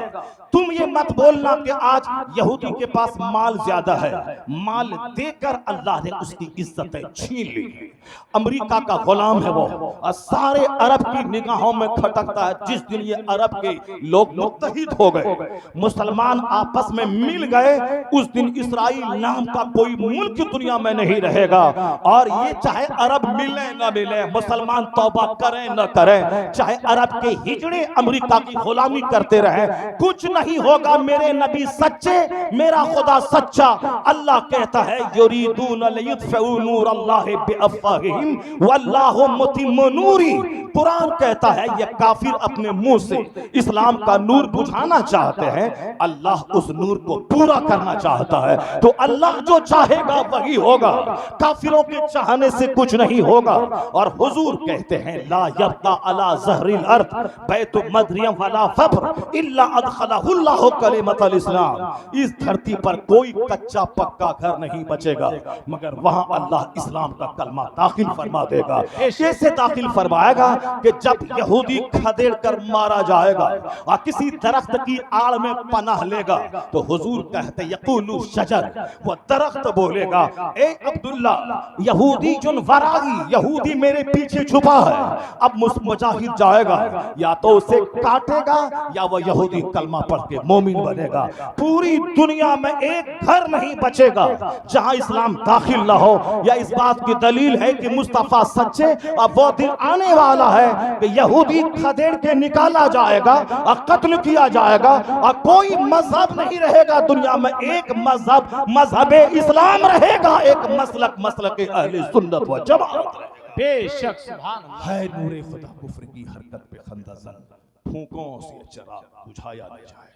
Speaker 1: तुम ये मत बोलना कि आज यहूदी के पास माल ज्यादा है, माल देकर अल्लाह ने उसकी इज्जतें छीन ली। अमेरिका का गुलाम है वो, और सारे अरब की निगाहों में खटकता है। जिस दिन ये अरब के लोग मुत्तहिद हो गए, मुसलमान आपस में मिल गए, उस दिन इसराइल नाम का कोई मुल्क दुनिया में नहीं रहेगा। और ये चाहे अरब मिले न मिले, मुसलमान तौबा करें न करें, चाहे अरब के हिजड़े अमेरिका की गुलामी करते रहे, कुछ नहीं होगा। मेरे नबी सच्चे, मेरा खुदा सच्चा। अल्लाह कहता है युरीदून लियुत्फिउ नूरल्लाहि बिअफ़वाहिहिम वल्लाहु मुतिम्मु नूरी। कुरान कहता है ये काफिर अपने मुंह से इस्लाम का नूर बुझाना चाहते हैं, अल्लाह उस नूर को पूरा करना चाहता है। तो अल्लाह जो चाहेगा वही होगा, काफिरों के चाहने से कुछ नहीं होगा। और हुजूर कहते हैं ला यब्का अला ज़हरिल अर्द बैतु मदरियम वला फख्र इल्ला अदखलहुल्लाहु कलिमतल इस्लाम। इस धरती पर कोई कच्चा पक्का घर नहीं बचेगा मगर वहां अल्लाह इस्लाम का कलमा दाखिल फरमा देगा। कैसे दाखिल फरमाएगा कि जब यहूदी खदेड़ कर मारा जाएगा और किसी दरख्त की आड़ में पनाह लेगा तो हुजूर कहते यकूलु शजर, वो दरख्त बोलेगा ए अब्दुल्ला यहूदी जुन वराई, यहूदी मेरे पीछे छुपा है। अब मुजाहिद जाएगा, या तो उसे काटेगा या वो यहूदी कलमा पढ़ के मोमिन बनेगा। पूरी दुनिया में एक घर नहीं बचेगा जहां इस्लाम दाखिल न हो। या इस बात की दलील है कि मुस्तफा सच्चे, और वो दिन आने वाला है कि यहूदी खदेड़ के निकाला जाएगा और कत्ल किया जाएगा और कोई मजहब नहीं रहेगा दुनिया में। एक मजहब मजहबे इस्लाम रहेगा, एक मसलक मसलक अहले सुन्नत व जमाअत।
Speaker 2: बेशक सुभान अल्लाह।
Speaker 1: है नूरे खुदा कुफ्र की हरकत पे खंदसन, फूंकों से चिराग बुझाया नहीं जाएगा।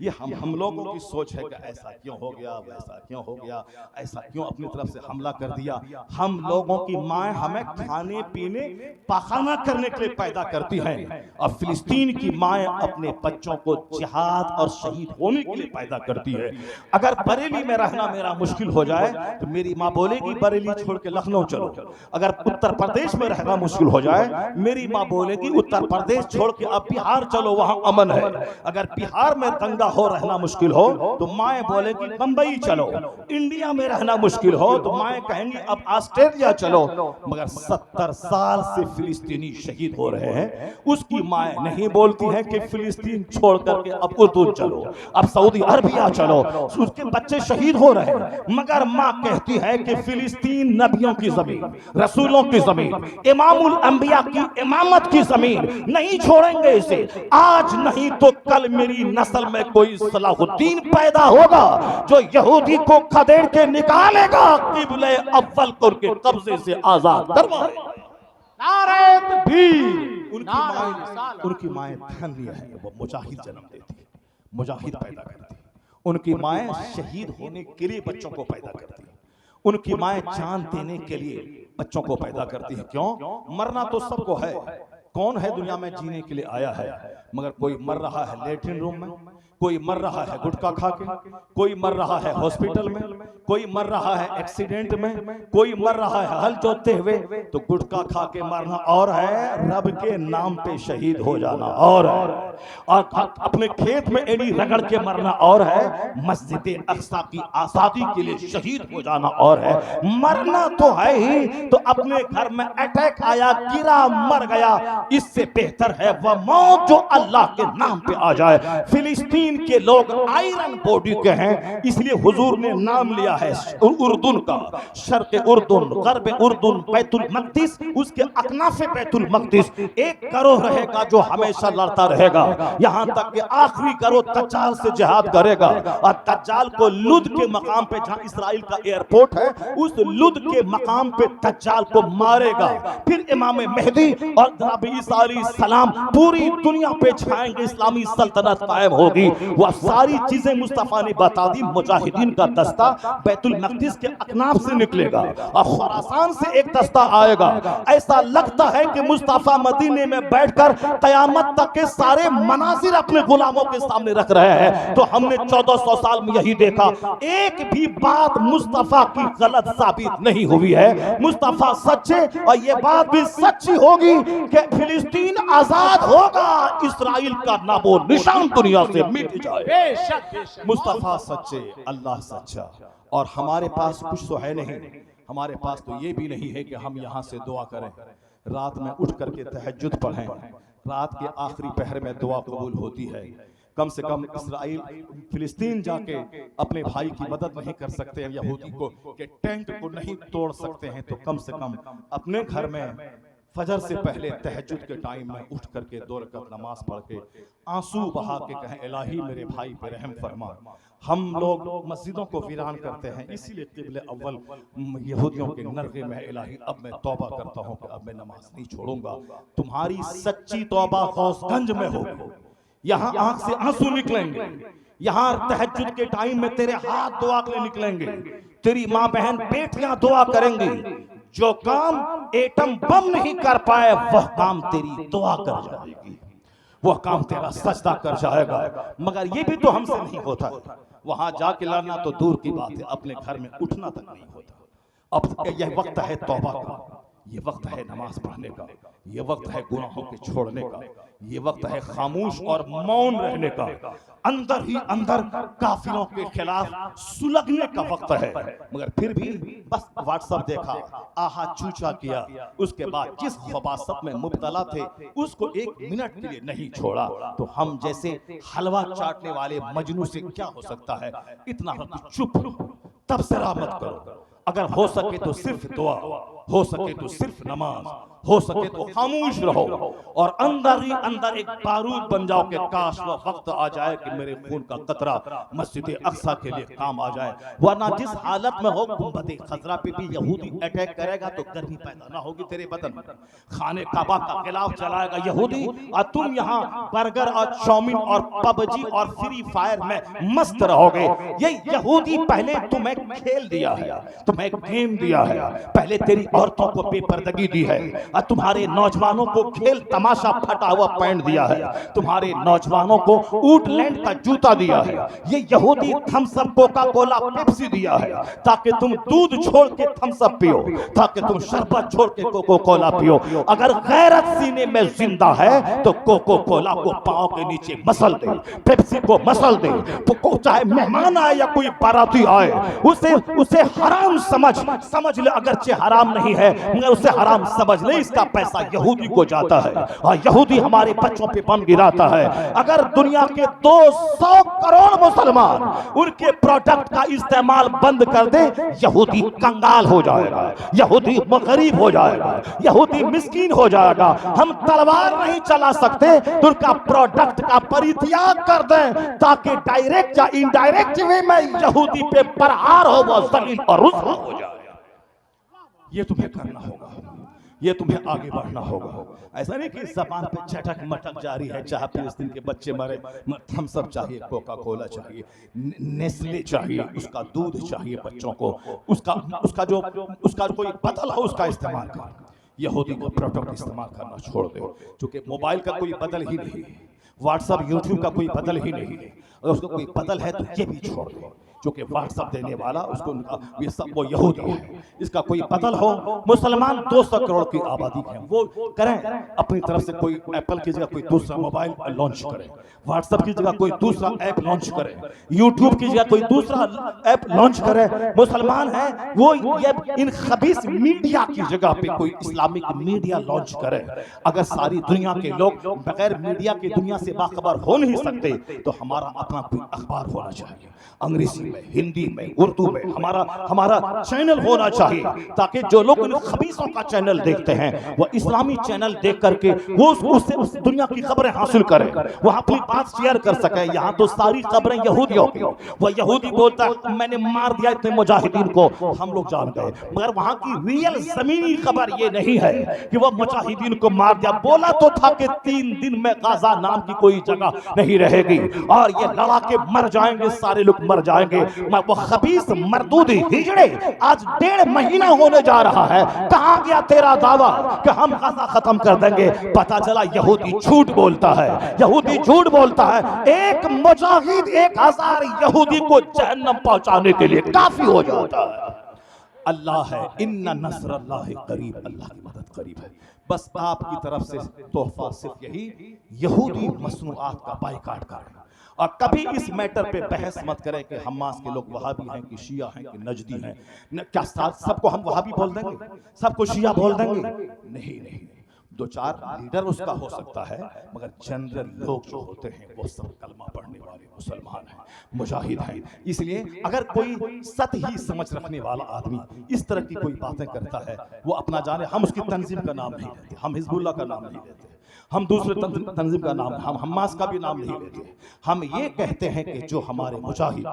Speaker 1: ये हम लोगों की सोच है कि ऐसा क्यों हो गया, वैसा क्यों हो गया, ऐसा क्यों अपनी तरफ से हमला कर दिया। हम लोगों की माएँ हमें खाने पीने पाखाना करने के लिए पैदा करती हैं, और फिलिस्तीन की माएँ अपने बच्चों को जिहाद और शहीद होने के लिए पैदा करती है। अगर बरेली में रहना मेरा मुश्किल हो जाए तो मेरी माँ बोलेगी बरेली छोड़ के लखनऊ चलो। अगर उत्तर प्रदेश में रहना मुश्किल हो जाए मेरी माँ बोलेगी उत्तर प्रदेश छोड़ के अब बिहार चलो, वहां अमन है। अगर बिहार में दंगा हो रहना मुश्किल हो तो माएँ बोलेगी बंबई चलो। इंडिया में रहना मुश्किल हो तो माएँ कहेंगी अब ऑस्ट्रेलिया चलो। मगर 70 साल से फिलिस्तीनी शहीद हो रहे हैं, उसकी माएँ नहीं बोलती हैं कि फिलिस्तीन छोड़ करके अब उर्दू चलो, अब सऊदी अरबिया चलो, उसके बच्चे शहीद हो रहे हैं। मगर माँ कहती है कि फिलिस्तीन नबियों की जमीन, रसूलों की जमीन, इमामुल अंबिया की इमामत की जमीन, नहीं छोड़ेंगे इसे। आज नहीं तो कल मेरी नस्ल में कोई सलाहुद्दीन पैदा होगा जो यहूदी को खदेड़ के निकालेगा, किबले अव्वल को उनके कब्जे से आजाद करवाएगा।
Speaker 2: नारे तकबीर, नारे रिसालत।
Speaker 1: उनकी माएँ धन्य है, वो मुजाहिद जन्म देती है, मुजाहिद पैदा करती है। उनकी माएँ शहीद होने के लिए बच्चों को पैदा करती है, उनकी माएँ जान देने के लिए बच्चों को पैदा करती है। क्यों? मरना तो सबको है, कौन है दुनिया में जीने के लिए आया है? मगर कोई मर रहा है लेटरिन रूम में, कोई मर रहा है गुटखा खा के, कोई मर रहा है हॉस्पिटल में, कोई मर रहा है एक्सीडेंट में, कोई मर रहा है हल जोतते हुए। तो गुटखा खा के मरना और है, रब के नाम पे शहीद हो जाना और है, और अपने खेत में एड़ी रगड़ के मरना और है, मस्जिद अक्सा की आजादी के लिए शहीद हो जाना और है। मरना तो है ही, तो अपने घर में अटैक आया, गिरा, मर गया, इससे बेहतर है वह मौत जो अल्लाह के नाम पे आ जाए। फिलिस्तीन के लोग आयरन बॉडी के हैं, इसलिए हुजूर ने नाम लिया है उर्दुन का, शर्क उर्दुन, गर्ब उर्दुन, बैतुल मक़दिस, उसके अकनाफ बैतुल मक़दिस। एक करोड़ रहेगा जो हमेशा लड़ता रहेगा, यहां तक कि आखिरी करोड़ दज्जाल से जिहाद करेगा, और दज्जाल को लुद के मकाम पे, जहां इस्राइल का एयरपोर्ट है, उस लुद के मकाम पे दज्जाल को मारेगा। फिर इमाम मेहदी और नबी ईसा अलैहि सलाम पूरी दुनिया पे छाएंगे, इस्लामी सल्तनत कायम होगी। वह सारी चीजें मुस्तफा ने बता दी। मुजाहिदीन का दस्ता बैतुल मक़दिस के अकनाफ से निकलेगा और खुरासान से एक दस्ता आएगा। ऐसा लगता है कि मुस्तफा मदीने में बैठकर कयामत तक के सारे मनाजिर अपने गुलामों के सामने रख रहे हैं। तो हमने 1400 साल में यही देखा, एक भी बात मुस्तफा की गलत साबित नहीं हुई है। मुस्तफा सच्चे, और ये बात भी सच्ची होगी कि फिलिस्तीन आजाद होगा, इस्राइल का नामो निशान दुनिया से मिट जाए।
Speaker 2: बेशक
Speaker 1: मुस्तफा सच्चे, अल्लाह सच्चा। और हमारे पास कुछ तो है नहीं, हमारे पास तो ये भी नहीं है कि हम यहाँ से दुआ करें, रात में उठ करके तहज्जुद पढ़ें, रात के आखिरी पहर में दुआ कबूल होती है। कम से कम इस्राइल फिलिस्तीन जाके अपने भाई की मदद नहीं कर सकते हैं, यहूदी को के टेंट को नहीं तोड़ सकते हैं, तो कम से कम अपने घर में फजर से पहले तहज्जुद के टाइम में उठ करके 2 रकात नमाज पढ़ के आंसू बहा के कहें, इलाही मेरे भाई पे रहम फरमा। हम लोग मस्जिदों को वीरान करते हैं, इसीलिए क़िबले अव्वल यहूदियों के नरगे में, इलाही अब मैं तौबा करता हूँ कि अब मैं नमाज नहीं छोड़ूंगा। तुम्हारी सच्ची तौबा गौसगंज में हो, यहाँ आंख से आंसू निकलेंगे, यहाँ तहज्जुद के टाइम में तेरे हाथ दुआ के लिए निकलेंगे, तेरी माँ बहन बेटियां दुआ करेंगी। जो काम एटम बम नहीं कर पाए वह काम तेरी दुआ कर जाएगी, वह काम तेरा सजदा कर जाएगा। मगर ये भी तो हमसे नहीं होता, वहां जाके लड़ना तो दूर की बात है, अपने घर में उठना तक नहीं होता। अब यह वक्त है तौबा का, ये वक्त है नमाज पढ़ने का, ये वक्त है गुनाहों के छोड़ने का, ये वक्त है खामोश और मौन रहने का, अंदर ही अंदर काफिरों के खिलाफ सुलगने का वक्त है। मगर फिर भी बस व्हाट्सएप देखा, आहा चूचा किया, उसके बाद जिस खबासत में मुब्तला थे उसको 1 मिनट के लिए नहीं छोड़ा। तो हम जैसे हलवा चाटने वाले मजनू से क्या हो सकता है? इतना चुप रहो, तबसरा मत करो, अगर हो सके तो सिर्फ दुआ, हो सके तो सिर्फ नमाज, हो सके तो खामोश रहो और अंदर ही अंदर एक बारूद बन जाओ कि काश वो वक्त आ जाए कि मेरे खून का कतरा मस्जिद अक्सा के लिए काम आ जाए। वरना जिस हालत में हो, गुंबद खजरा पे भी यहूदी अटैक करेगा तो गर्मी पैदा ना होगी तेरे बदन में, खाने काबा का खिलाफ चलाएगा यहूदी, और तुम यहाँ बर्गर और चाउमीन और पबजी और फ्री फायर में मस्त रहोगे। ये यहूदी पहले तुम्हें खेल दिया है, तुम्हें गेम दिया है, पहले तेरी औरतों को बेपर्दगी दी है, और तुम्हारे नौजवानों को खेल तमाशा फटा हुआ पैंट दिया है, तुम्हारे नौजवानों को वुडलैंड का जूता दिया है। ये यहूदी Thums Up, Coca Cola, Pepsi दिया है ताकि तुम दूध छोड़ के थम्स अप पियो, ताकि तुम शरबत छोड़ के कोका कोला पियो। अगर गैरत सीने में जिंदा है तो कोका कोला को पांव के नीचे मसल दे, पेप्सी को मसल दे, चाहे मेहमान आए या कोई बाराती आए, उसे हराम समझ ले, अगरचे हराम नहीं है मगर उसे हराम समझ ले, इसका पैसा यहूदी को जाता है और यहूदी हमारे बच्चों पे बम गिराता है। अगर दुनिया के 200 करोड़ मुसलमान उनके प्रोडक्ट का इस्तेमाल बंद कर दे, यहूदी कंगाल हो जाएगा, यहूदी गरीब हो जाएगा, यहूदी मिस्कीन हो जाएगा। हम तलवार नहीं चला सकते तो उनका प्रोडक्ट का परित्याग कर दें ताकि डायरेक्ट या इनडायरेक्ट वे में यहूदी पे प्रहार हो, वो जलील और रुसवा हो जाए। ये तुम्हें करना होगा, ये तुम्हें आगे बढ़ना होगा। ऐसा नहीं कि ज़बान पे चटक मटक जारी है, चाहे फिलिस्तीन के बच्चे मरे, थम्स अप चाहिए, कोका कोला चाहिए, नेस्ले चाहिए, उसका दूध चाहिए बच्चों को, उसका कोई बदल हो उसका इस्तेमाल कर। यहूदी का प्रोडक्ट इस्तेमाल करना छोड़ दो, क्योंकि मोबाइल का कोई बदल ही नहीं है, व्हाट्सअप यूट्यूब का कोई बदल ही नहीं है। अगर उसका कोई बदल है तो ये भी छोड़ दो, क्योंकि व्हाट्सएप देने वाला उसको ये सब वो यहूदी है। इसका कोई बदल हो, मुसलमान 200 करोड़ की आबादी है, वो करें अपनी तरफ से, कोई एप्पल की जगह कोई दूसरा मोबाइल लॉन्च करे, व्हाट्सएप की जगह कोई दूसरा ऐप लॉन्च करे, यूट्यूब की जगह कोई दूसरा ऐप लॉन्च करे। मुसलमान है वो ये इन खबीस मीडिया की जगह पे कोई इस्लामिक मीडिया लॉन्च करे। अगर सारी दुनिया के लोग बगैर मीडिया की दुनिया से बाखबर हो नहीं सकते तो हमारा अपना कोई अखबार होना चाहिए, अंग्रेजी में, हिंदी में, उर्दू में हमारा चैनल होना चाहिए, ताकि जो लोग इन खबीसों का चैनल देखते हैं वो इस्लामी चैनल देख करके वो उससे उस दुनिया की खबरें हासिल करें, वो अपनी बात शेयर कर सके। यहाँ तो सारी खबरें यहूदियों की, वो यहूदी बोलता है मैंने मार दिया इतने मुजाहिदीन को, हम लोग जान गए, मगर वहां की रियल जमीनी खबर ये नहीं है कि वो मुजाहिदीन को मार दिया। बोला तो था कि 3 दिन में गाजा नाम की कोई जगह नहीं रहेगी और ये लड़ा के मर जाएंगे, सारे लोग मर जाएंगे। वो खबीस मरदूद हिजड़े आज 1.5 महीना होने जा रहा है, कहां गया तेरा दावा कि हम गाजा खत्म कर देंगे? पता चला यहूदी झूठ बोलता है, यहूदी झूठ बोलता है। एक मुजाहिद 1000 यहूदी को जहन्नम पहुंचाने के लिए काफी हो जाता है। अल्लाह है, इन्ना नस्रुल्लाहि करीब, अल्लाह की मदद करीब है। बस आपकी तरफ से तोहफा सिर्फ यही, यहूदी मसनूआत का बाइकाट करें और कभी इस मैटर पे बहस मत करें कि हमास के लोग वहाबी हैं कि शिया हैं कि नजदी हैं। क्या सबको हम वहाबी बोल देंगे, सबको शिया बोल देंगे? नहीं नहीं, 2-4 लीडर उसका हो सकता है, मगर जनरल लोग जो होते हैं वो सब कलमा पढ़ने वाले मुसलमान हैं, मुजाहिद हैं। इसलिए अगर कोई सतही समझ रखने वाला आदमी इस तरह की कोई बातें करता है, वो अपना जाने। हम उसकी तंजीम का नाम नहीं लेते, हम हिजबुल्लाह का नाम नहीं लेते, हम दूसरे तंजीम का नाम, हम हमास का भी नाम नहीं लेते। हम ये कहते हैं कि जो हमारे मुजाहिद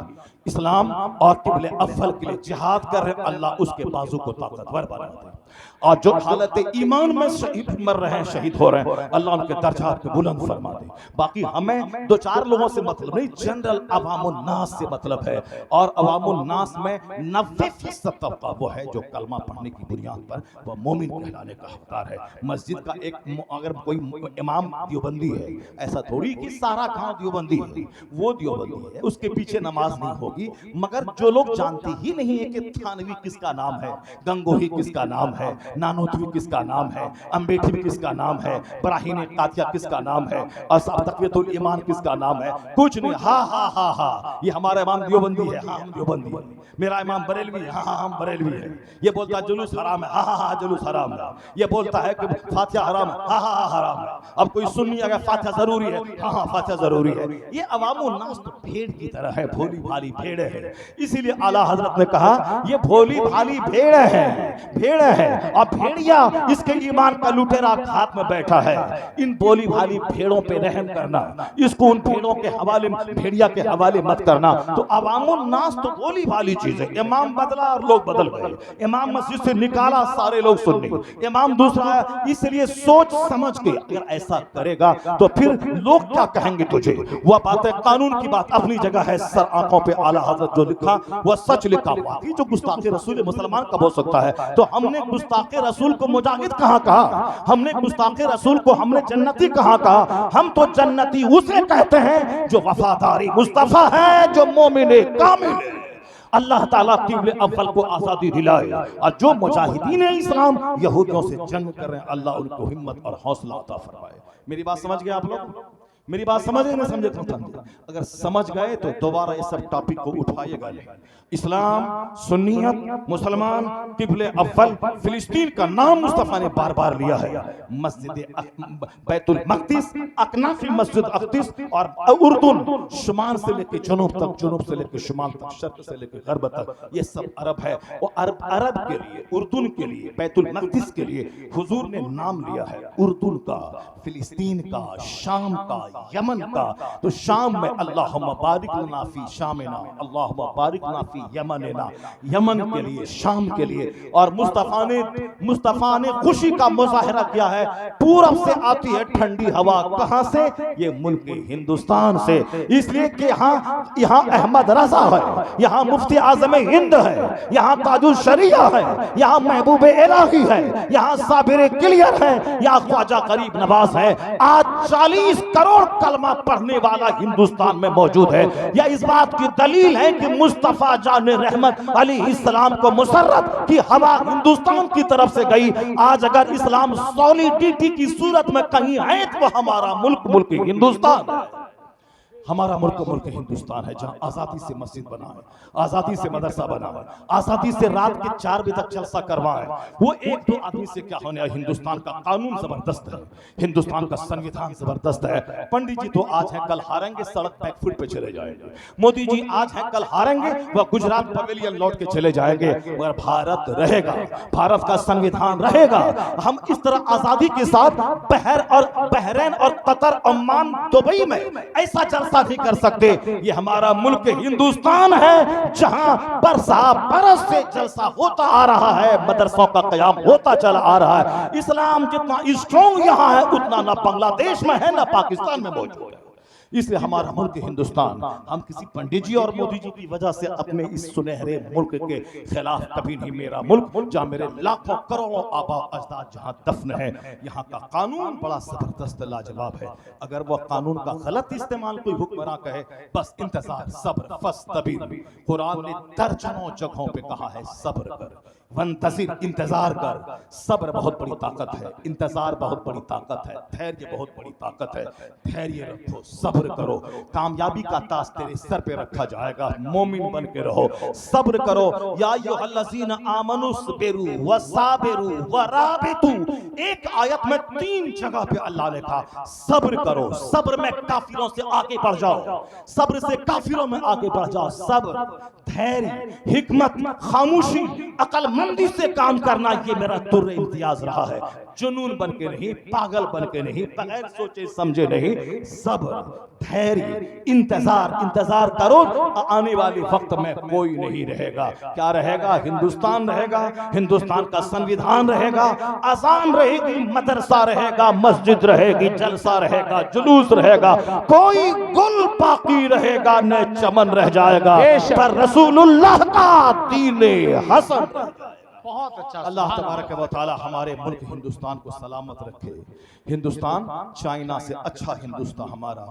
Speaker 1: इस्लाम और क़िबले अव्वल के लिए जिहाद कर रहे हैं, अल्लाह उसके बाजू को ताकतवर बना दे, और जो हालत ईमान में शहीद मर रहे हैं, शहीद हो रहे हैं, अल्लाह उनके दर्जात को बुलंद फरमा दे। बाकी हमें 2-4 लोगों से मतलब नहीं, जनरल अवामुन नास से मतलब है। और अवामुन नास में 90% तबका वो है जो कलमा पढ़ने की बुनियाद पर वह मोमिन कहलाने का हकदार है। मस्जिद का एक अगर कोई इमाम देवबंदी है, ऐसा थोड़ी कि सारा गांव देवबंदी है, वो देवबंदी है, उसके पीछे नमाज नहीं होगी। मगर जो लोग जानते ही नहीं है कि थानवी किसका नाम है, गंगोही किसका नाम है, नानोतवी किसका नाम है, अम्बेठी किसका नाम है, बराहीन कातिया किसका नाम है, तक़वियतुल ईमान किसका नाम है, कुछ नहीं। हा हा हा हा, ये हमारा इमाम देवबंदी है, हाँ हम देवबंदी है। मेरा इमाम बरेलवी है, हाँ हम बरेलवी है। ये बोलता है जुलूस हराम है, हाँ हाँ जुलूस हराम है। ये बोलता है कि फातिहा हराम है, हाँ हाँ हराम है। अब कोई सुन्नी अगर फातिहा जरूरी है, हाँ हाँ फातिहा जरूरी है। ये अवामुन नास तो भेड़ की तरह है, भोली भाली भेड़ है। इसीलिए आला हजरत ने कहा ये भोली भाली भेड़ है, भेड़ है, और भेड़िया इसके ईमान का लुटेरा हाथ में बैठा है। इन भोली भाली भेड़ों पे रहम करना, इसको उन भेड़ों के हवाले, भेड़िया के हवाले मत करना। तो अवामुन नास तो भोली भाली चीज है। इमाम बदला और लोग बदल गए, इमाम मस्जिद से निकाला, सारे लोग सुन्नी, इमाम दूसरा है। इसलिए सोच समझ के अगर ऐसा करेगा तो फिर लोग क्या कहेंगे तुझे। वह बातें कानून की बात अपनी जगह है, सर आंखों पे आला हजरत जो लिखा वह सच लिखा। बाकी जो गुस्ताखे रसूल मुसलमान कब हो सकता है? तो हमने गुस्ताखे रसूल को मुजाहिद कहाँ कहा, हमने गुस्ताखे रसूल को हमने जन्नती कहाँ कहा? हम तो जन्नती उसे कहते हैं जो वफादारी मुस्तफा है, जो मोमिन कामिल है। अल्लाह ताला क़िबले अव्वल को आज़ादी दिलाए, और जो मुजाहिदीन इस्लाम यहूदियों से जंग कर रहे हैं, अल्लाह उनको हिम्मत और हौसला अता फरमाए। मेरी बात समझ गए आप लोग? मेरी बात समझे नहीं समझे? अगर समझ गए तो दोबारा इस सब टॉपिक को उठाइएगा नहीं। इस्लाम, सुन्नियत, मुसलमान, क़िबले अव्वल, फिलिस्तीन का नाम मुस्तफ़ा ने बार बार लिया है। मस्जिद बैतुल मक़दिस, अकनाफी मस्जिद अक़दिस, और उर्दुन शुमाल से लेकर जुनूब तक, जुनूब से लेकर शुमाल तक, शर्क़ से लेकर ग़र्ब तक, ये सब अरब है। और अरब के लिए, उर्दुन के लिए, बैतुल मक़दिस के लिए हुजूर ने नाम लिया है उर्दुन का, फिलिस्तीन का, शाम का, यमन का। तो शाम में अल्लाहुम्मा बारिक लना फी शामिना, अल्लाहुम्मा बारिक लना फी यमनिना, यमन के लिए, शाम के लिए। और मुस्तफ़ा ने खुशी का मुजाहिरा किया है। पूरब से आती है ठंडी हवा, कहां से? ये मुल्क हिंदुस्तान से। इसलिए कि यहाँ अहमद रजा है, यहाँ मुफ्ती आज़म हिंद है, यहाँ ताजुल शरिया है, यहाँ महबूब इलाही है, यहाँ साबिर क्लियर है, यहाँ ख्वाजा गरीब नवाज है। आज 40 करोड़ कलमा पढ़ने वाला हिंदुस्तान में मौजूद है। यह इस बात की दलील है कि मुस्तफा जान रहमत अलैहिस्सलाम को मुसर्रत की हवा हिंदुस्तान की तरफ से गई। आज अगर इस्लाम सॉलिडिटी की सूरत में कहीं है तो हमारा मुल्क हिंदुस्तान है। हमारा मुल्क हिंदुस्तान है, जहां आजादी से मस्जिद बना है, आजादी से मदरसा बना है, आजादी से रात के 4 बजे तक जलसा करवाए। वो एक दो आदमी से क्या होने है। हिंदुस्तान का कानून जबरदस्त है, हिंदुस्तान का संविधान जबरदस्त है। पंडित जी तो आज है कल हारेंगे, सड़क बैकफुट पे चले जाएंगे। मोदी जी आज है कल हारेंगे, वह गुजरात पवेलियन लौट के चले जाएंगे, मगर भारत रहेगा, भारत का संविधान रहेगा। हम इस तरह आजादी के साथ बहरीन और कतर, ओमान, दुबई में ऐसा जलसा नहीं कर सकते। ये हमारा मुल्क हिंदुस्तान है, जहां बरस से जलसा होता आ रहा है, मदरसों का कयाम होता चला आ रहा है। इस्लाम जितना स्ट्रॉन्ग यहां है, उतना ना बांग्लादेश में है, ना पाकिस्तान में मौजूद है। इसलिए हमारा मुल्क हिंदुस्तान, हम किसी पंडित जी और मोदी जी की वजह से अपने इस सुनहरे मुल्क के खिलाफ कभी नहीं। मेरा मुल्क, जहां मेरे लाखों करोड़ों आबा अजदाद जहां दफन है, यहाँ का कानून बड़ा जबरदस्त लाजवाब है। अगर वह कानून का गलत इस्तेमाल कोई हुक्मरान कहे, बस इंतजार, सब्र, फस्तबीर। कुरान ने दर्जनों जगहों पे कहा है सब्र कर, वंतज़िर, इंतजार कर। सब्र बहुत बड़ी ताकत है, इंतजार बहुत बड़ी ताकत है, धैर्य बहुत बड़ी ताकत है। धैर्य रखो, सब्र करो, कामयाबी का ताज तेरे सर पे रखा जाएगा। मोमिन बन के रहो, सब्र करो। या अय्युहल्लज़ीना आमनुस्बिरु वसाबिरु वराबितु। एक आयत में 3 जगह पे अल्लाह ने कहा सब्र करो। सब्र में काफिरों से आगे बढ़ जाओ, सब्र से काफिरों में आगे बढ़ जाओ। सब्र, धैर्य, हिकमत, खामोशी, अकलमंदी से काम करना, ये मेरा तुर्र इम्तियाज रहा है। जुनून बन के नहीं, पागल बन के नहीं, बगैर सोचे समझे नहीं। सब्र, धैर्य, इंतजार करो। आने वाले वक्त में कोई नहीं रहेगा। क्या रहेगा? हिंदुस्तान रहेगा, हिंदुस्तान का संविधान रहेगा, अजान रहेगी, मदरसा रहेगा, मस्जिद रहेगी, जलसा रहेगा, जुलूस रहेगा। कोई गुल बाकी रहेगा न चमन रह जाएगा, पर रसूलुल्लाह का दीन हसन।
Speaker 2: बहुत अच्छा।
Speaker 1: अल्लाह तबारक व तआला हमारे मुल्क हिंदुस्तान को सलामत रखे। हिंदुस्तान चाइना से अच्छा हिंदुस्तान हमारा,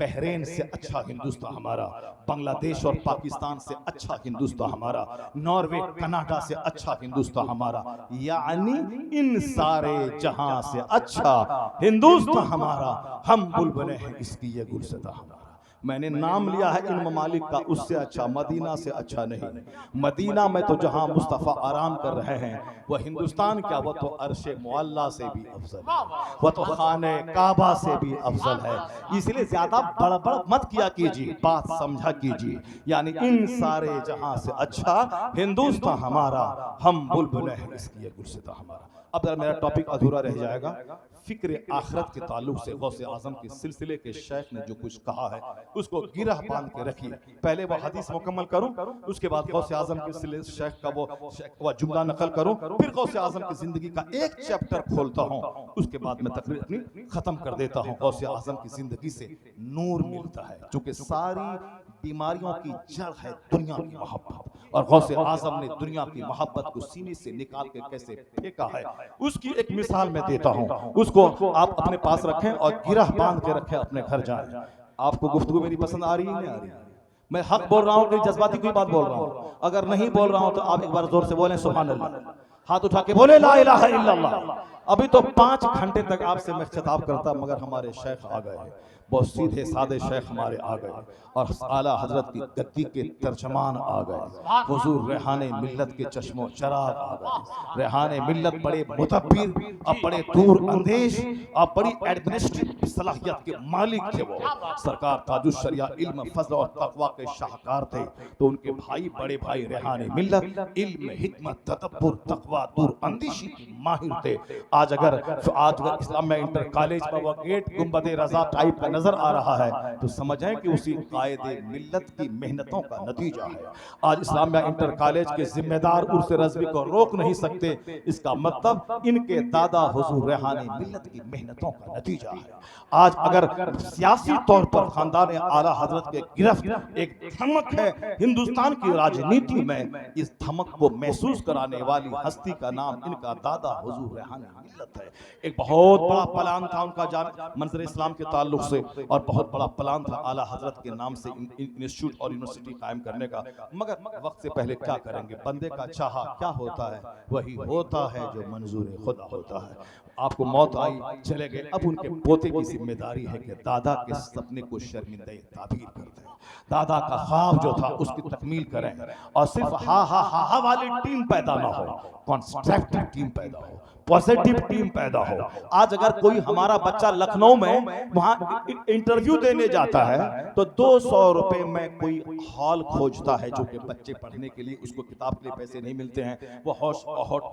Speaker 1: बहरीन से अच्छा हिंदुस्तान हमारा, बांग्लादेश और पाकिस्तान से अच्छा हिंदुस्तान हमारा, नॉर्वे, कनाडा से अच्छा हिंदुस्तान हमारा, यानी इन सारे जहां से अच्छा हिंदुस्तान हमारा। हम बुलबुलें हैं इसकी ये गुलशता हमारा। मैंने नाम लिया है इन ममालिक का, उससे अच्छा मदीना से अच्छा नहीं। मदीना में तो जहां मुस्तफ़ा आराम कर रहे हैं, वह हिंदुस्तान क्या, वह तो अर्शे मुअल्ला से भी अफजल है, वह तो खाने काबा से भी अफजल है। इसलिए ज्यादा बड़बड़ मत किया कीजिए, बात समझा कीजिए। यानी इन सारे जहां से अच्छा हिंदुस्तान हमारा, हम बुलबुलें हैं इसकी ये गुलशता हमारा। अब मेरा टॉपिक अधूरा रह जाएगा। फिक्र आखिरत के ताल्लुक से गौसे आजम के सिलसिले के शेख ने जो कुछ कहा है, उसको गिरह बांध के रखिए। पहले वो हदीस मुकम्मल करूं, उसके बाद गौसे आजम के सिलसिले शेख का वो जुमला नकल करूं, फिर गौसे आजम की जिंदगी का एक चैप्टर खोलता हूं, उसके बाद मैं तकरीर अपनी खत्म कर देता हूं। गौसे आजम की जिंदगी से नूर मिलता है, क्योंकि सारी बीमारियों की जड़ है दुनिया की मोहब्बत, और गौसे आजम ने दुनिया की मोहब्बत को सीने से निकाल के कैसे फेंका है, उसकी एक मिसाल मैं देता हूं। उसको आप अपने पास रखें और गिरह बांध के रखें, अपने घर जाएं। आपको गुफ्तगू मेरी पसंद आ रही है नहीं आ रही? मैं हक बोल रहा हूं कि जज्बाती कोई बात बोल रहा हूं? अगर नहीं बोल रहा हूं तो आप एक बार जोर से बोलें सुभान अल्लाह, हाथ उठा के बोले ला इलाहा इल्लल्लाह। अभी तो 5 घंटे तक आपसे मैं खिताब करता, मगर हमारे शेख आ गए, बहुत सीधे सादे शेख हमारे आ गए, और आला हजरत की गद्दी के तर्जमान आ गए। हुजूर रेहाने मिल्लत के चश्मो चराग आ गए। रेहाने मिल्लत बड़े मुतब्बिर और बड़े दूर अंदेश और बड़ी एडमिनिस्ट्रेटिव सलाहियत के मालिक थे। वो सरकार ताजुश शरिया, इल्म, फज़ल और तक़वा के शाहकार थे। तो उनके भाई, बड़े भाई रेहाने मिल्लत इल्म, हिकमत, तदब्बुर, तक़वा, दूर अंदेशी के माहिर थे। आज अगर इस्लामिया इंटर कॉलेज में वो गेट गुंबद रज़ा टाइप का नजर आ रहा है, तो समझें कि उसी कायदे मिल्लत की मेहनतों का नतीजा है। आज इस्लामिया इंटर कॉलेज के जिम्मेदार उर्स रज़वी को रोक नहीं सकते। इसका मतलब इनके दादा हुजूर रेहाने मिल्लत की मेहनतों का नतीजा है। आज अगर सियासी तौर पर खानदान आला हजरत के गिरफ्त एक धमक है हिंदुस्तान की राजनीति में, इस धमक को महसूस कराने वाली हस्ती का नाम इनका दादा हुजूर रेहाने इल्लत है। एक बहुत बड़ा प्लान था उनका मंजर इस्लाम के ताल्लुक से, और बहुत बड़ा प्लान था आला हजरत के नाम से इंस्टीट्यूट और यूनिवर्सिटी कायम करने का, मगर वक्त से पहले क्या करेंगे। बंदे का चाहा क्या होता है, वही होता है जो मंजूर खुदा होता है। आपको मौत आई, चले गए। अब उनके पोते की जिम्मेदारी है कि दादा के सपने को शर्मिंदा ताबीर कर दें, दादा का ख्वाब जो था उसकी तकमील करें, और सिर्फ हा हा हा हा वाली टीम पैदा ना हो, कंस्ट्रक्टिव टीम पैदा हो, पॉजिटिव टीम पैदा हो। आज अगर कोई हमारा बच्चा लखनऊ में वहां इंटरव्यू देने जाता है तो 200 रुपए में कोई हॉल खोजता है, जो कि बच्चे पढ़ने के लिए, उसको किताब के लिए पैसे नहीं मिलते हैं। वो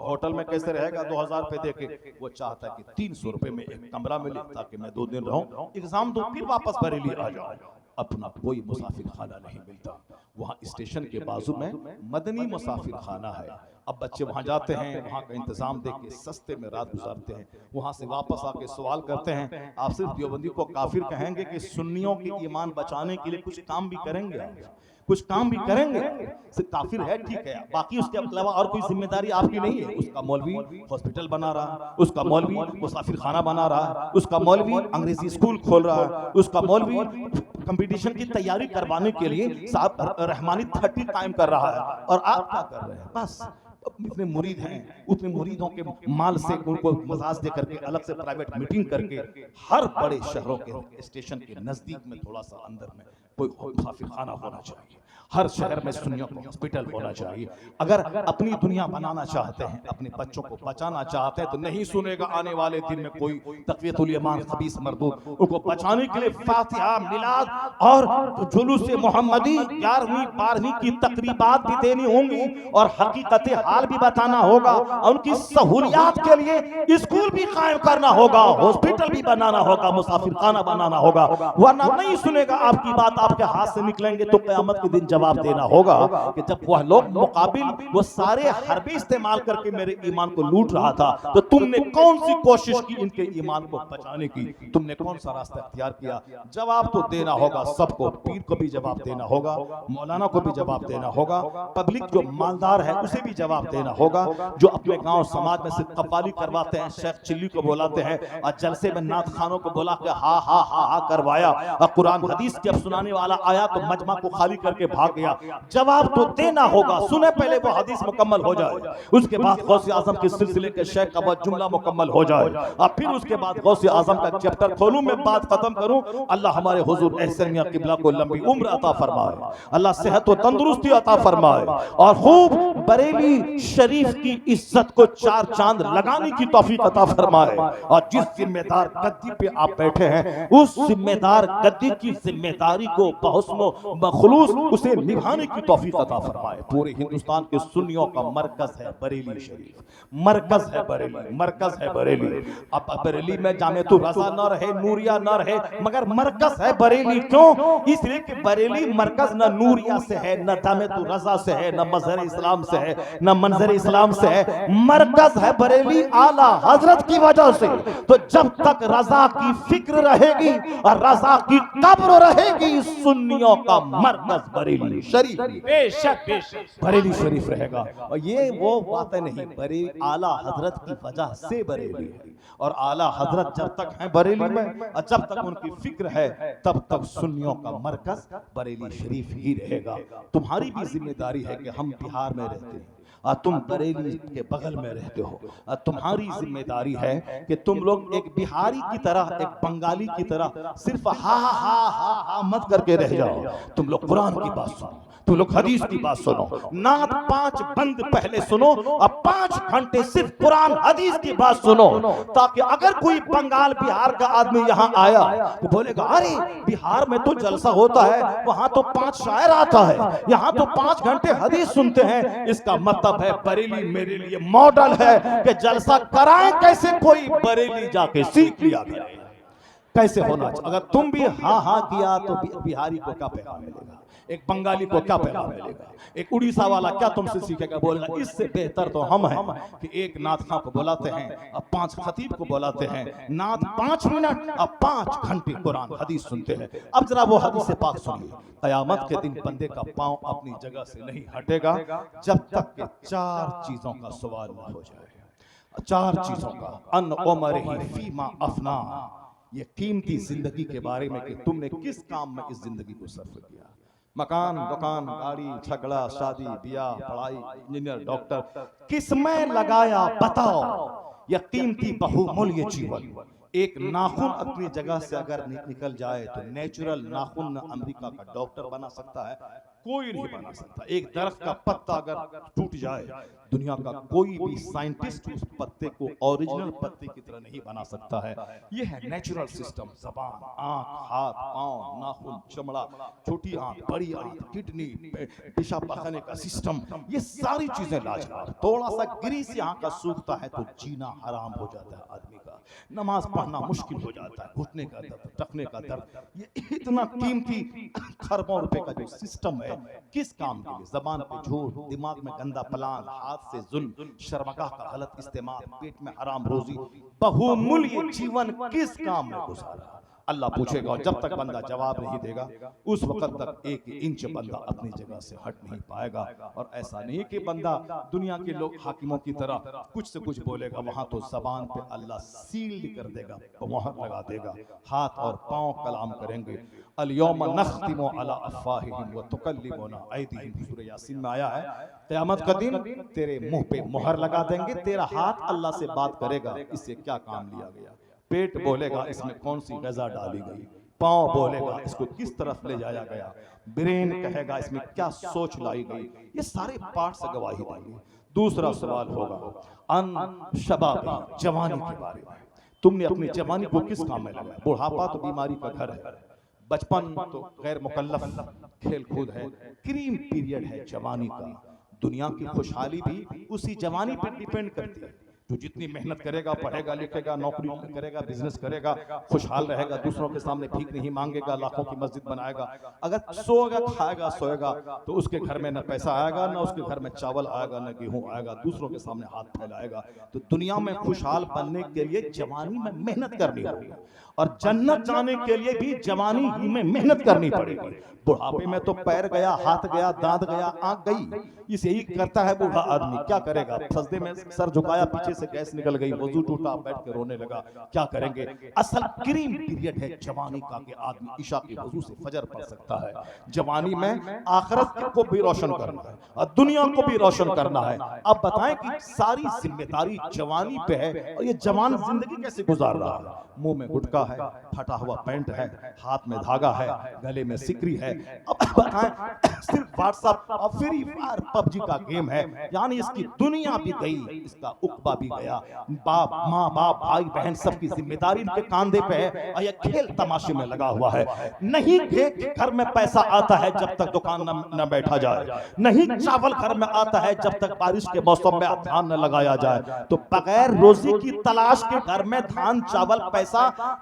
Speaker 1: होटल में कैसे रहेगा 2000 रुपए देके। वो चाहता है कि 300 रुपए में एक कमरा मिले ताकि मैं 2 दिन रहूं, एग्जाम दो, फिर वापस बरेली आ जाऊं। अपना कोई मुसाफिर खाना नहीं मिलता। वहां स्टेशन के बाजू में मदनी मुसाफिर खाना है। अब बच्चे वहां जाते हैं, वहां का इंतजाम देख के सस्ते में रात गुजारते हैं, वहां से वापस आके सवाल करते हैं। आप सिर्फ देवबंदी को काफिर कहेंगे कि सुन्नियों के ईमान बचाने के लिए कुछ काम भी करेंगे, कुछ काम भी करेंगे। सिर्फ काफिर है ठीक है, बाकी उसके अलावा और कोई जिम्मेदारी आपकी नहीं है। उसका मौलवी हॉस्पिटल बना रहा है, उसका मौलवी मुसाफिर खाना बना रहा है, उसका मौलवी अंग्रेजी स्कूल खोल रहा है, उसका मौलवी कंपटीशन की तैयारी करवाने के लिए साहब रहमानी 30 कायम कर रहा है। और आप क्या कर रहे हैं? बस इतने मुरीद हैं, उतने मुरीदों के माल से उनको मजाज दे करके अलग से प्राइवेट मीटिंग करके हर बड़े शहरों के स्टेशन के नजदीक में थोड़ा सा अंदर में कोई मुसाफिर खाना होना चाहिए। हर शहर में सुन्नियों का हॉस्पिटल होना चाहिए। अगर अपनी दुनिया बनाना चाहते हैं, अपने बच्चों को बचाना चाहते हैं, तो नहीं सुनेगा आने वाले दिन में कोई तक़वियतुल ईमान खबीस मरदूद। उनको बचाने के लिए फातिहा, मिलाद और जुलूस मोहम्मदी 11वीं 12वीं की तकरीबात भी देनी होंगी, और हकीकत हाल भी बताना होगा। उनकी सहूलियात के लिए स्कूल भी कायम करना होगा, हॉस्पिटल भी बनाना होगा, मुसाफिर खाना बनाना होगा। वरना नहीं सुनेगा आपकी बात, आपके हाथ से निकलेंगे तो क़यामत के दिन जवाब देना होगा कि जब वह लोग मुकाबिल वो सारे हरबे इस्तेमाल करके मेरे ईमान को लूट रहा था, तो तुमने कौन सी कोशिश की इनके ईमान को बचाने की? तुमने कौन सा रास्ता इख्तियार किया? जवाब तो देना होगा सबको। पीर को भी जवाब देना होगा, मौलाना को भी जवाब देना होगा, पब्लिक जो मालदार है उसे भी जवाब देना होगा, जो अपने गांव समाज में से कव्वाली करवाते हैं, शेख चिल्ली को बुलाते हैं और जलसे में नात खानों को बुला के हा हा हा हा करवाया, और कुरान हदीस जब सुनाने वाला आया तो मजमा को खाली करके भाग गया। जवाब तो देना होगा। सुने पहले वो हदीस मुकम्मल हो जाए, उसके बाद गौसे आजम के सिलसिले के शेख का वो जुमला मुकम्मल हो जाए, और फिर उसके बाद गौसे आजम का चैप्टर खोलूं, मैं बात खत्म करूं। अल्लाह हमारे हुजूर एहसन मियां किबला को लंबी उम्र अता फरमाए, अल्लाह सेहत और तंदुरुस्ती अता फरमाए, और खूब बरेली शरीफ की इज्जत को 4 चांद लगाने की तौफीक अता फरमाए। और जिस जिम्मेदार गद्दी पे आप बैठे हैं, उस जिम्मेदार गद्दी की जिम्मेदारी को बहुस्नो बखुलूस उसे निभाने की तौफीक अता फरमाए। पूरे हिंदुस्तान के सुन्नियों का मरकज है बरेली शरीफ, मरकज है बरेली, मरकज है बरेली। अब बरेली में जामे तो रजा न रहे, नूरिया न रहे, मगर मरकज है बरेली। क्यों? इसलिए कि बरेली मरकज न नूरिया से है, न जामे तो रजा से है, न मजहर इस्लाम से है, न मंजर इस्लाम से है। मरकज है बरेली आला हजरत की वजह से। तो जब तक रजा की फिक्र रहेगी और रजा की कब्र रहेगी, सुन्नियों का मरकज बरेली शरीफ,
Speaker 2: बेशक बेशक
Speaker 1: बरेली शरीफ रहेगा। और ये वो बातें नहीं, बरेली आला हजरत की वजह से बरेली है। और आला हजरत जब तक हैं बरेली में और जब तक उनकी फिक्र है, तब तक सुन्नियों का मरकज बरेली शरीफ ही रहेगा। तुम्हारी भी जिम्मेदारी है कि हम बिहार में रहते हैं और तुम बरेली के बगल में रहते हो, और तुम्हारी जिम्मेदारी है कि तुम लोग एक बिहारी की तरह, एक बंगाली की तरह सिर्फ हा हा हा हा मत करके रह जाओ। तुम लोग कुरान की बात सुनो, तुम लोग हदीस की बात सुनो, नात 5 बंद पहले सुनो और 5 घंटे सिर्फ कुरान हदीस की बात सुनो, ताकि अगर कोई बंगाल बिहार का आदमी यहाँ आया तो बोलेगा अरे बिहार में तो जलसा होता है, वहां तो 5 शायर आता है, यहाँ तो 5 घंटे हदीस सुनते हैं। इसका मतलब है बरेली मेरे लिए मॉडल है कि जलसा कराएं कैसे, कोई बरेली जाके सीख लिया करे कैसे होना चाहिए। अगर तुम भी हाँ हाँ किया तो बिहारी को क्या पैगाम मिलेगा, एक बंगाली को क्या पैगाम मिलेगा, एक उड़ीसा वाला क्या तुमसे सीखेगा? बोलेगा इससे बेहतर तो हम हैं कि एक नात खां को बुलाते हैं और 5 खतीब को बुलाते हैं, नात 5 मिनट और 5 घंटे कुरान हदीस सुनते हैं। अब जरा वो हदीस पाक सुनिए। कयामत के दिन बंदे का पांव अपनी जगह से नहीं हटेगा जब तक कि 4 चीजों का सवाल न हो जाए। चार चीजों का अन उमर ही फीमा अफना, ये कीमती जिंदगी के बारे में कि तुमने किस काम में इस जिंदगी को सर्फ किया। मकान, दुकान, गाड़ी, झगड़ा, शादी, ब्याह, पढ़ाई, इंजीनियर, डॉक्टर, किस में लगाया बताओ। यह कीमती बहुमूल्य जीवन। एक नाखून अपनी जगह से अगर निकल जाए तो नेचुरल नाखून न अमेरिका का डॉक्टर बना सकता है, कोई नहीं बना सकता। एक दरख्त का पत्ता अगर टूट जाए, दुनिया का कोई भी साइंटिस्ट उस पत्ते को ओरिजिनल पत्ते की तरह नहीं बना सकता है। यह है नेचुरल सिस्टम। जबान, आंख, हाथ, पांव, नाखून, चमड़ा, छोटी आंख, बड़ी आंख, किडनी, पेशाब पाखने का सिस्टम, ये सारी चीजें लाजवाब। थोड़ा सा ग्रीस यहाँ का सूखता है तो जीना हराम हो जाता है आदमी का, नमाज पढ़ना मुश्किल हो जाता है, घुटने का दर्द, टखने का दर्द। ये इतना कीमती खरबों रुपए का जो सिस्टम है, किस काम के लिए? जबान पे झूठ, दिमाग में गंदा प्लान, हाथ से जुल्म, शर्मगाह का गलत इस्तेमाल, पेट में हराम रोजी, बहुमूल्य जीवन किस काम में गुजारा? अल्लाह पूछेगा और जब तक बंदा जवाब नहीं देगा उस वक्त तक एक इंच बंदा अपनी जगह से हट नहीं पाएगा। और ऐसा नहीं कि बंदा दुनिया के लोग हाकिमों की तरह कुछ से कुछ बोलेगा, वहां तो जबान पे अल्लाह सील कर देगा, मोहर लगा देगा, हाथ और पांव कलाम करेंगे। अल-यौम नख्तिमु अला अफ़वाहिहिम व तुकल्लिमुना ऐदीहिम, सूरह यासीन में आया है, क़यामत का दिन तेरे मुंह पे मोहर लगा देंगे, तेरा हाथ अल्लाह से बात करेगा, इससे क्या काम लिया गया। पेट बोलेगा इसमें कौन सी ग़िज़ा डाली गई, पांव बोलेगा इसको किस तरफ ले जाया गया, ब्रेन कहेगा इसमें क्या सोच लाई गई। ये सारे पार्ट से गवाही देंगे। दूसरा सवाल होगा अन शबाबी, जवानी के बारे में। तुमने अपनी जवानी को किस काम में लगाया? बुढ़ापा तो बीमारी का घर है, बचपन तो गैर मुकल्लफ खेल कूद है, क्रीम पीरियड है जवानी का। दुनिया की खुशहाली भी उसी जवानी पर डिपेंड करती है। जो जितनी मेहनत करेगा, पढ़ेगा, लिखेगा, नौकरी करेगा, बिजनेस करेगा, खुशहाल रहेगा, दूसरों के सामने भीख नहीं मांगेगा, लाखों की मस्जिद बनाएगा। अगर सोएगा, खाएगा, सोएगा तो उसके घर में न पैसा आएगा, न उसके घर में चावल आएगा, न गेहूं आएगा, दूसरों के सामने हाथ फैलाएगा। तो दुनिया में खुशहाल बनने के लिए जवानी में मेहनत करनी होगी और जन्नत जाने के लिए भी जवानी ही में मेहनत करनी पड़ेगी। बुढ़ापे में तो पैर गया, हाथ गया, दांत गया, आंख गई, इसे ही करता है बूढ़ा आदमी। क्या करेगा? सजदे में सर झुकाया, पीछे से गैस निकल गई, वजू टूटा, बैठ के रोने लगा, क्या करेंगे? असल क्रीम पीरियड है जवानी का कि आदमी ईशा के वजू से फजर पढ़ सकता है। जवानी में आखिरत को भी रोशन करना है और दुनिया को भी रोशन करना है। अब बताएं कि सारी जिम्मेदारी जवानी पे है और ये जवान जिंदगी कैसे गुजार रहा है? मुंह में गुटखा है, फटा हुआ पैंट है, हाथ में धागा है, गले में सिकरी है। अब बताएं सिर्फ व्हाट्सएप और फ्री फायर पबजी का गेम है, यानी इसकी दुनिया भी गई, इसका उकबा भी गया। बाप, माँ बाप, भाई बहन सबकी जिम्मेदारी इनके कांधे पे है और ये खेल तमाशे में लगा हुआ है। नहीं घर में पैसा आता है जब तक दुकान न बैठा जाए, नहीं चावल घर में आता है जब तक बारिश के मौसम में धान न लगाया जाए। तो बगैर रोजी की तलाश के घर में धान चावल पैसा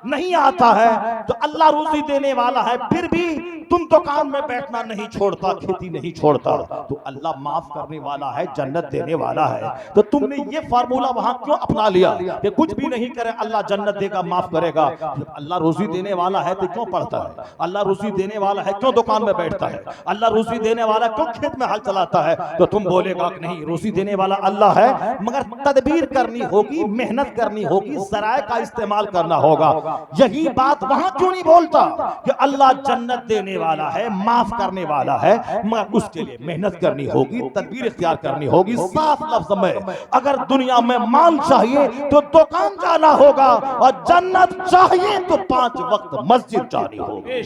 Speaker 1: नहीं आता है। तो अल्लाह रोजी देने वाला है, फिर भी तुम दुकान में बैठना नहीं छोड़ता, खेती नहीं छोड़ता। तो अल्लाह माफ करने वाला है, जन्नत देने वाला है। तो तुमने ये फार्मूला वहां क्यों अपना लिया कि कुछ भी नहीं करे अल्लाह जन्नत देगा, माफ करेगा? अल्लाह रोजी देने वाला है तो क्यों पढ़ता है? अल्लाह रोजी देने वाला है क्यों दुकान में बैठता है? अल्लाह रोजी देने वाला क्यों खेत में हल चलाता है? तो तुम बोलेगा कि नहीं, रोजी देने वाला अल्लाह है, मगर तदबीर करनी होगी, मेहनत करनी होगी, ज़राए का इस्तेमाल करना होगा। यही बात वहां क्यों नहीं बोलता कि अल्लाह जन्नत देने वाला है, माफ करने वाला है, मगर उसके लिए मेहनत करनी होगी, तदबीर इख्तियार करनी होगी। साफ लफ्ज में अगर दुनिया में माल चाहिए तो दुकान जाना होगा और जन्नत चाहिए तो 5 वक्त मस्जिद जानी होगी।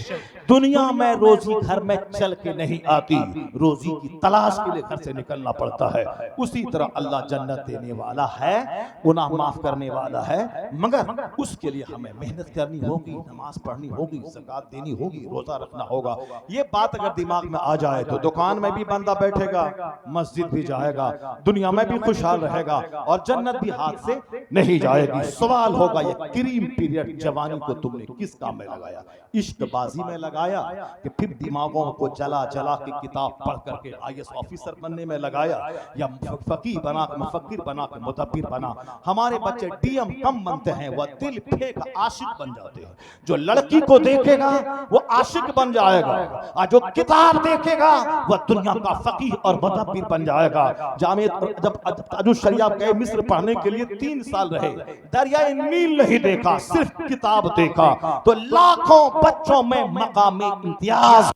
Speaker 1: दुनिया में रोजी घर में चल के नहीं आती, रोजी की तलाश के लिए घर से निकलना पड़ता है। उसी तरह अल्लाह जन्नत देने वाला है, गुनाह माफ करने वाला है, मगर उसके लिए हमें मेहनत करनी होगी, नमाज पढ़नी होगी, ज़कात देनी होगी, रोजा रखना होगा। ये बात अगर दिमाग में आ जाए तो दुकान में भी बंदा बैठेगा, मस्जिद भी जाएगा, दुनिया में भी खुशहाल रहेगा और जन्नत भी हाथ से नहीं जाएगी। सवाल होगा ये क्रीम पीरियड जवानी को तुमने किस काम में लगाया? इश्कबाजी में लगाया कि फिर दिमागों को जला जला के किताब पढ़ करके IAS ऑफिसर बनने में लगाया, या फकीह बना के, मुफक्किर बना के मुदब्बिर बना? हमारे बच्चे DM कम बनते हैं, वह दिल फेंक आशिक बन जाते हैं। जो लड़की को देखेगा वो आशिक बन जाए जाएगा, और जो किताब देखेगा वह दुनिया का फकीह और मुदब्बिर बन जाएगा। जब ताजुश शरिया गए मिस्र पढ़ने के लिए 3 साल रहे, दरियाए नील नहीं देखा, सिर्फ किताब देखा, तो लाखों बच्चों में मकामी इम्तियाज